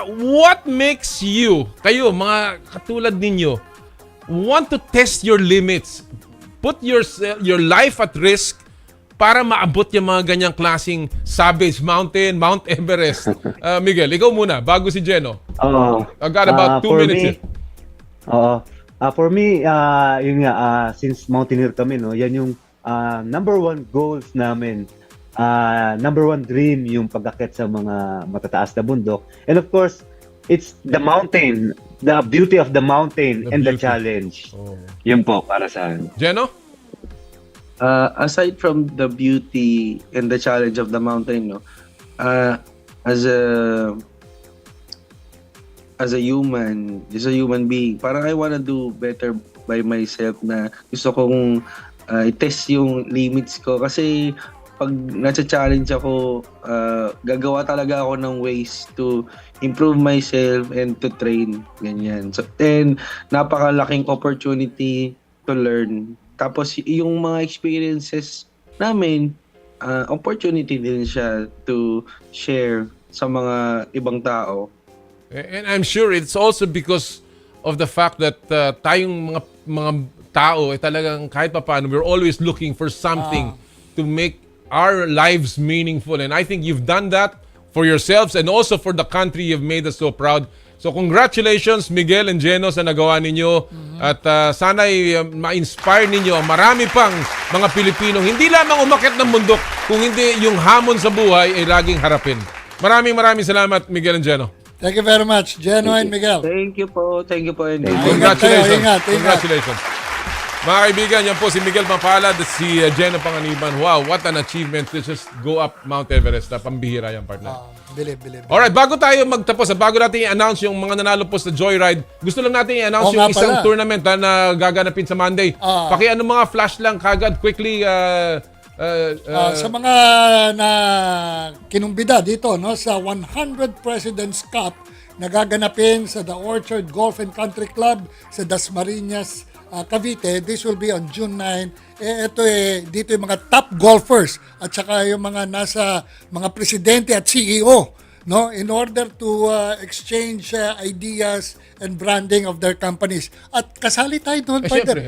What makes you, kayo, mga katulad ninyo, want to test your limits? Put your life at risk para maabot yung mga ganyang klaseng Savage Mountain, Mount Everest. Miguel, ikaw muna, bago si Jeno. I got about 2 minutes here. Oo. For me, yun nga, since Mountaineer kami, no, yan yung number one goals namin. Number one dream yung pag-akit sa mga matataas na bundok. And of course, it's the mountain, the beauty of the mountain and the challenge. Yun po para sa akin. Jeno? Aside from the beauty and the challenge of the mountain, no, as a human being, parang I wanna do better by myself, na gusto kong i-test yung limits ko, kasi pag nasa-challenge ako, gagawa talaga ako ng ways to improve myself and to train, ganyan. So, and napakalaking opportunity to learn. Tapos yung mga experiences namin, opportunity din siya to share sa mga ibang tao. And I'm sure it's also because of the fact that tayong mga tao talagang kahit papaano, we're always looking for something to make our lives meaningful. And I think you've done that for yourselves and also for the country. You've made us so proud. So congratulations, Miguel and Jeno, sa nagawa ninyo. At sana'y ma-inspire ninyo ang marami pang mga Pilipino, hindi lamang umakyat ng bundok, kung hindi yung hamon sa buhay ay laging harapin. Maraming salamat, Miguel and Jeno. Thank you very much, Jeno and Miguel. Thank you po. And Congratulations. Ingat. Congratulations. Mga kaibigan, yan po si Miguel Mapalad at si Jeno Panganiban. Wow, what an achievement to just go up Mount Everest. Pambihira yung partner. Believe. Alright, bago tayo magtapos at bago natin i-announce yung mga nanalo po sa Joyride, gusto lang natin i-announce yung isang tournament na gaganapin sa Monday. Ano mga flash lang kagad, quickly. Sa mga na kinumbida dito, no, sa 100 Presidents Cup na gaganapin sa The Orchard Golf and Country Club sa Dasmariñas, Cavite, this will be on June 9. Dito yung mga top golfers at saka yung mga nasa mga presidente at CEO, no, in order to exchange ideas and branding of their companies. At kasali tayo doon, partner.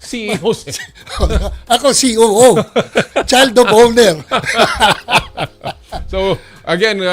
CEO. Ako COO, child of owner. So, again,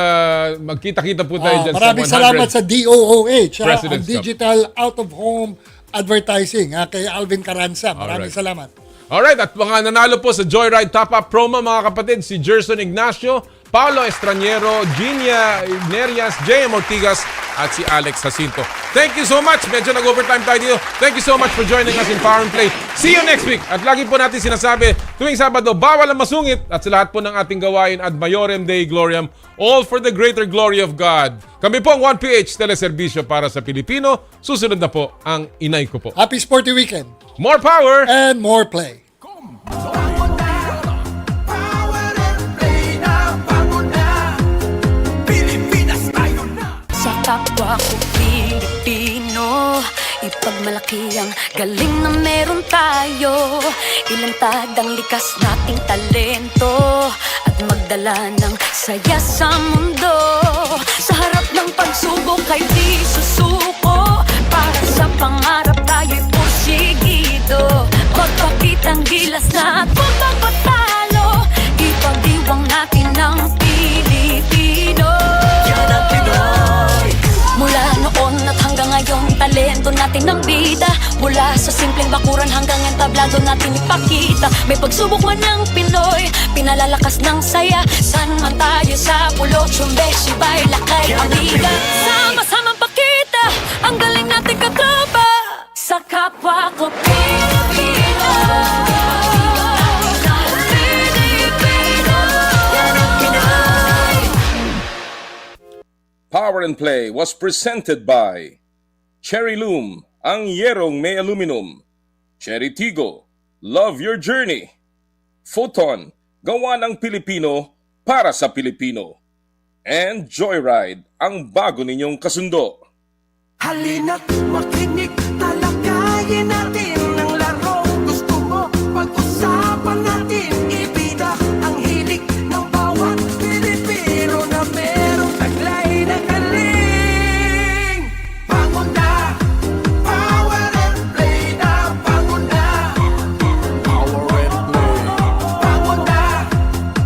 magkita-kita po tayo dyan maraming sa 100. salamat sa DOOH, ang Cup. Digital Out of Home Advertising, kay Arvin Caranza. Maraming salamat. Alright, at mga nanalo po sa Joyride Top Up Promo, mga kapatid, si Gerson Ignacio, Paulo Estraniero, Ginia Nerias, J.M. Ortigas, at si Alex Jacinto. Thank you so much. Medyo nag-overtime tayo dito. Thank you so much for joining us in Power and Play. See you next week. At lagi po natin sinasabi, tuwing Sabado, bawal ang masungit, at sa lahat po ng ating gawain, ad maiorem Dei gloriam, all for the greater glory of God. Kami po ang 1PH Teleserbisyo para sa Pilipino. Susunod na po ang inay ko po. Happy sporty weekend. More power and more play. Sa kapwa ko Pilipino, ipagmalaki ang galing na meron tayo. Ilantad ang likas nating talento at magdala ng saya sa mundo. Sa harap ng pagsubok ay di susuko, para sa pangarap tayo'y porsigido. Magpakitang gilas na at huwag patalo, ipag-iwang natin ang Pilipino. Yan ang Pinoy. Mula noon at hanggang ngayon, talento natin ang bida. Mula sa simpleng bakuran hanggang entablado natin ipakita. May pagsubok man ng Pinoy, pinalalakas ng saya. San man tayo sa pulo, Chumbe, Sibay, Lakay, Amiga. Sama-samang pakita ang galing natin katropa. Sa kapwa ko Pilipino, Pilipino, yan ang Pinoy. Power and Play was presented by Cherry Loom, ang yerong may aluminum. Cherry Tigo, love your journey. Photon, gawa ng Pilipino para sa Pilipino. And Joyride, ang bago ninyong kasundo. Halina't makinig, talakayin natin ang laro. Gusto mo, pag-usapan natin, ibida ang hilig ng bawat Pilipino na merong taglay na galing. Bangon na, Power and Play na, bangon na. Power and Play. Bangon na,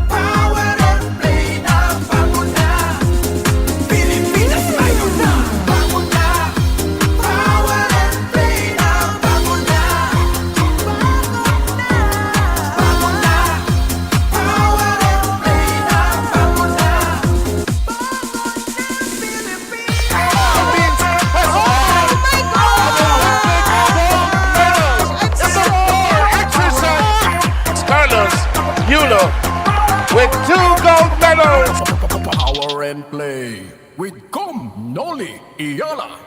Power and Play na, bangon na. Pilipinas tayo na, bangon na. Power and with 2 gold medals. Power and play with Noli, Eala,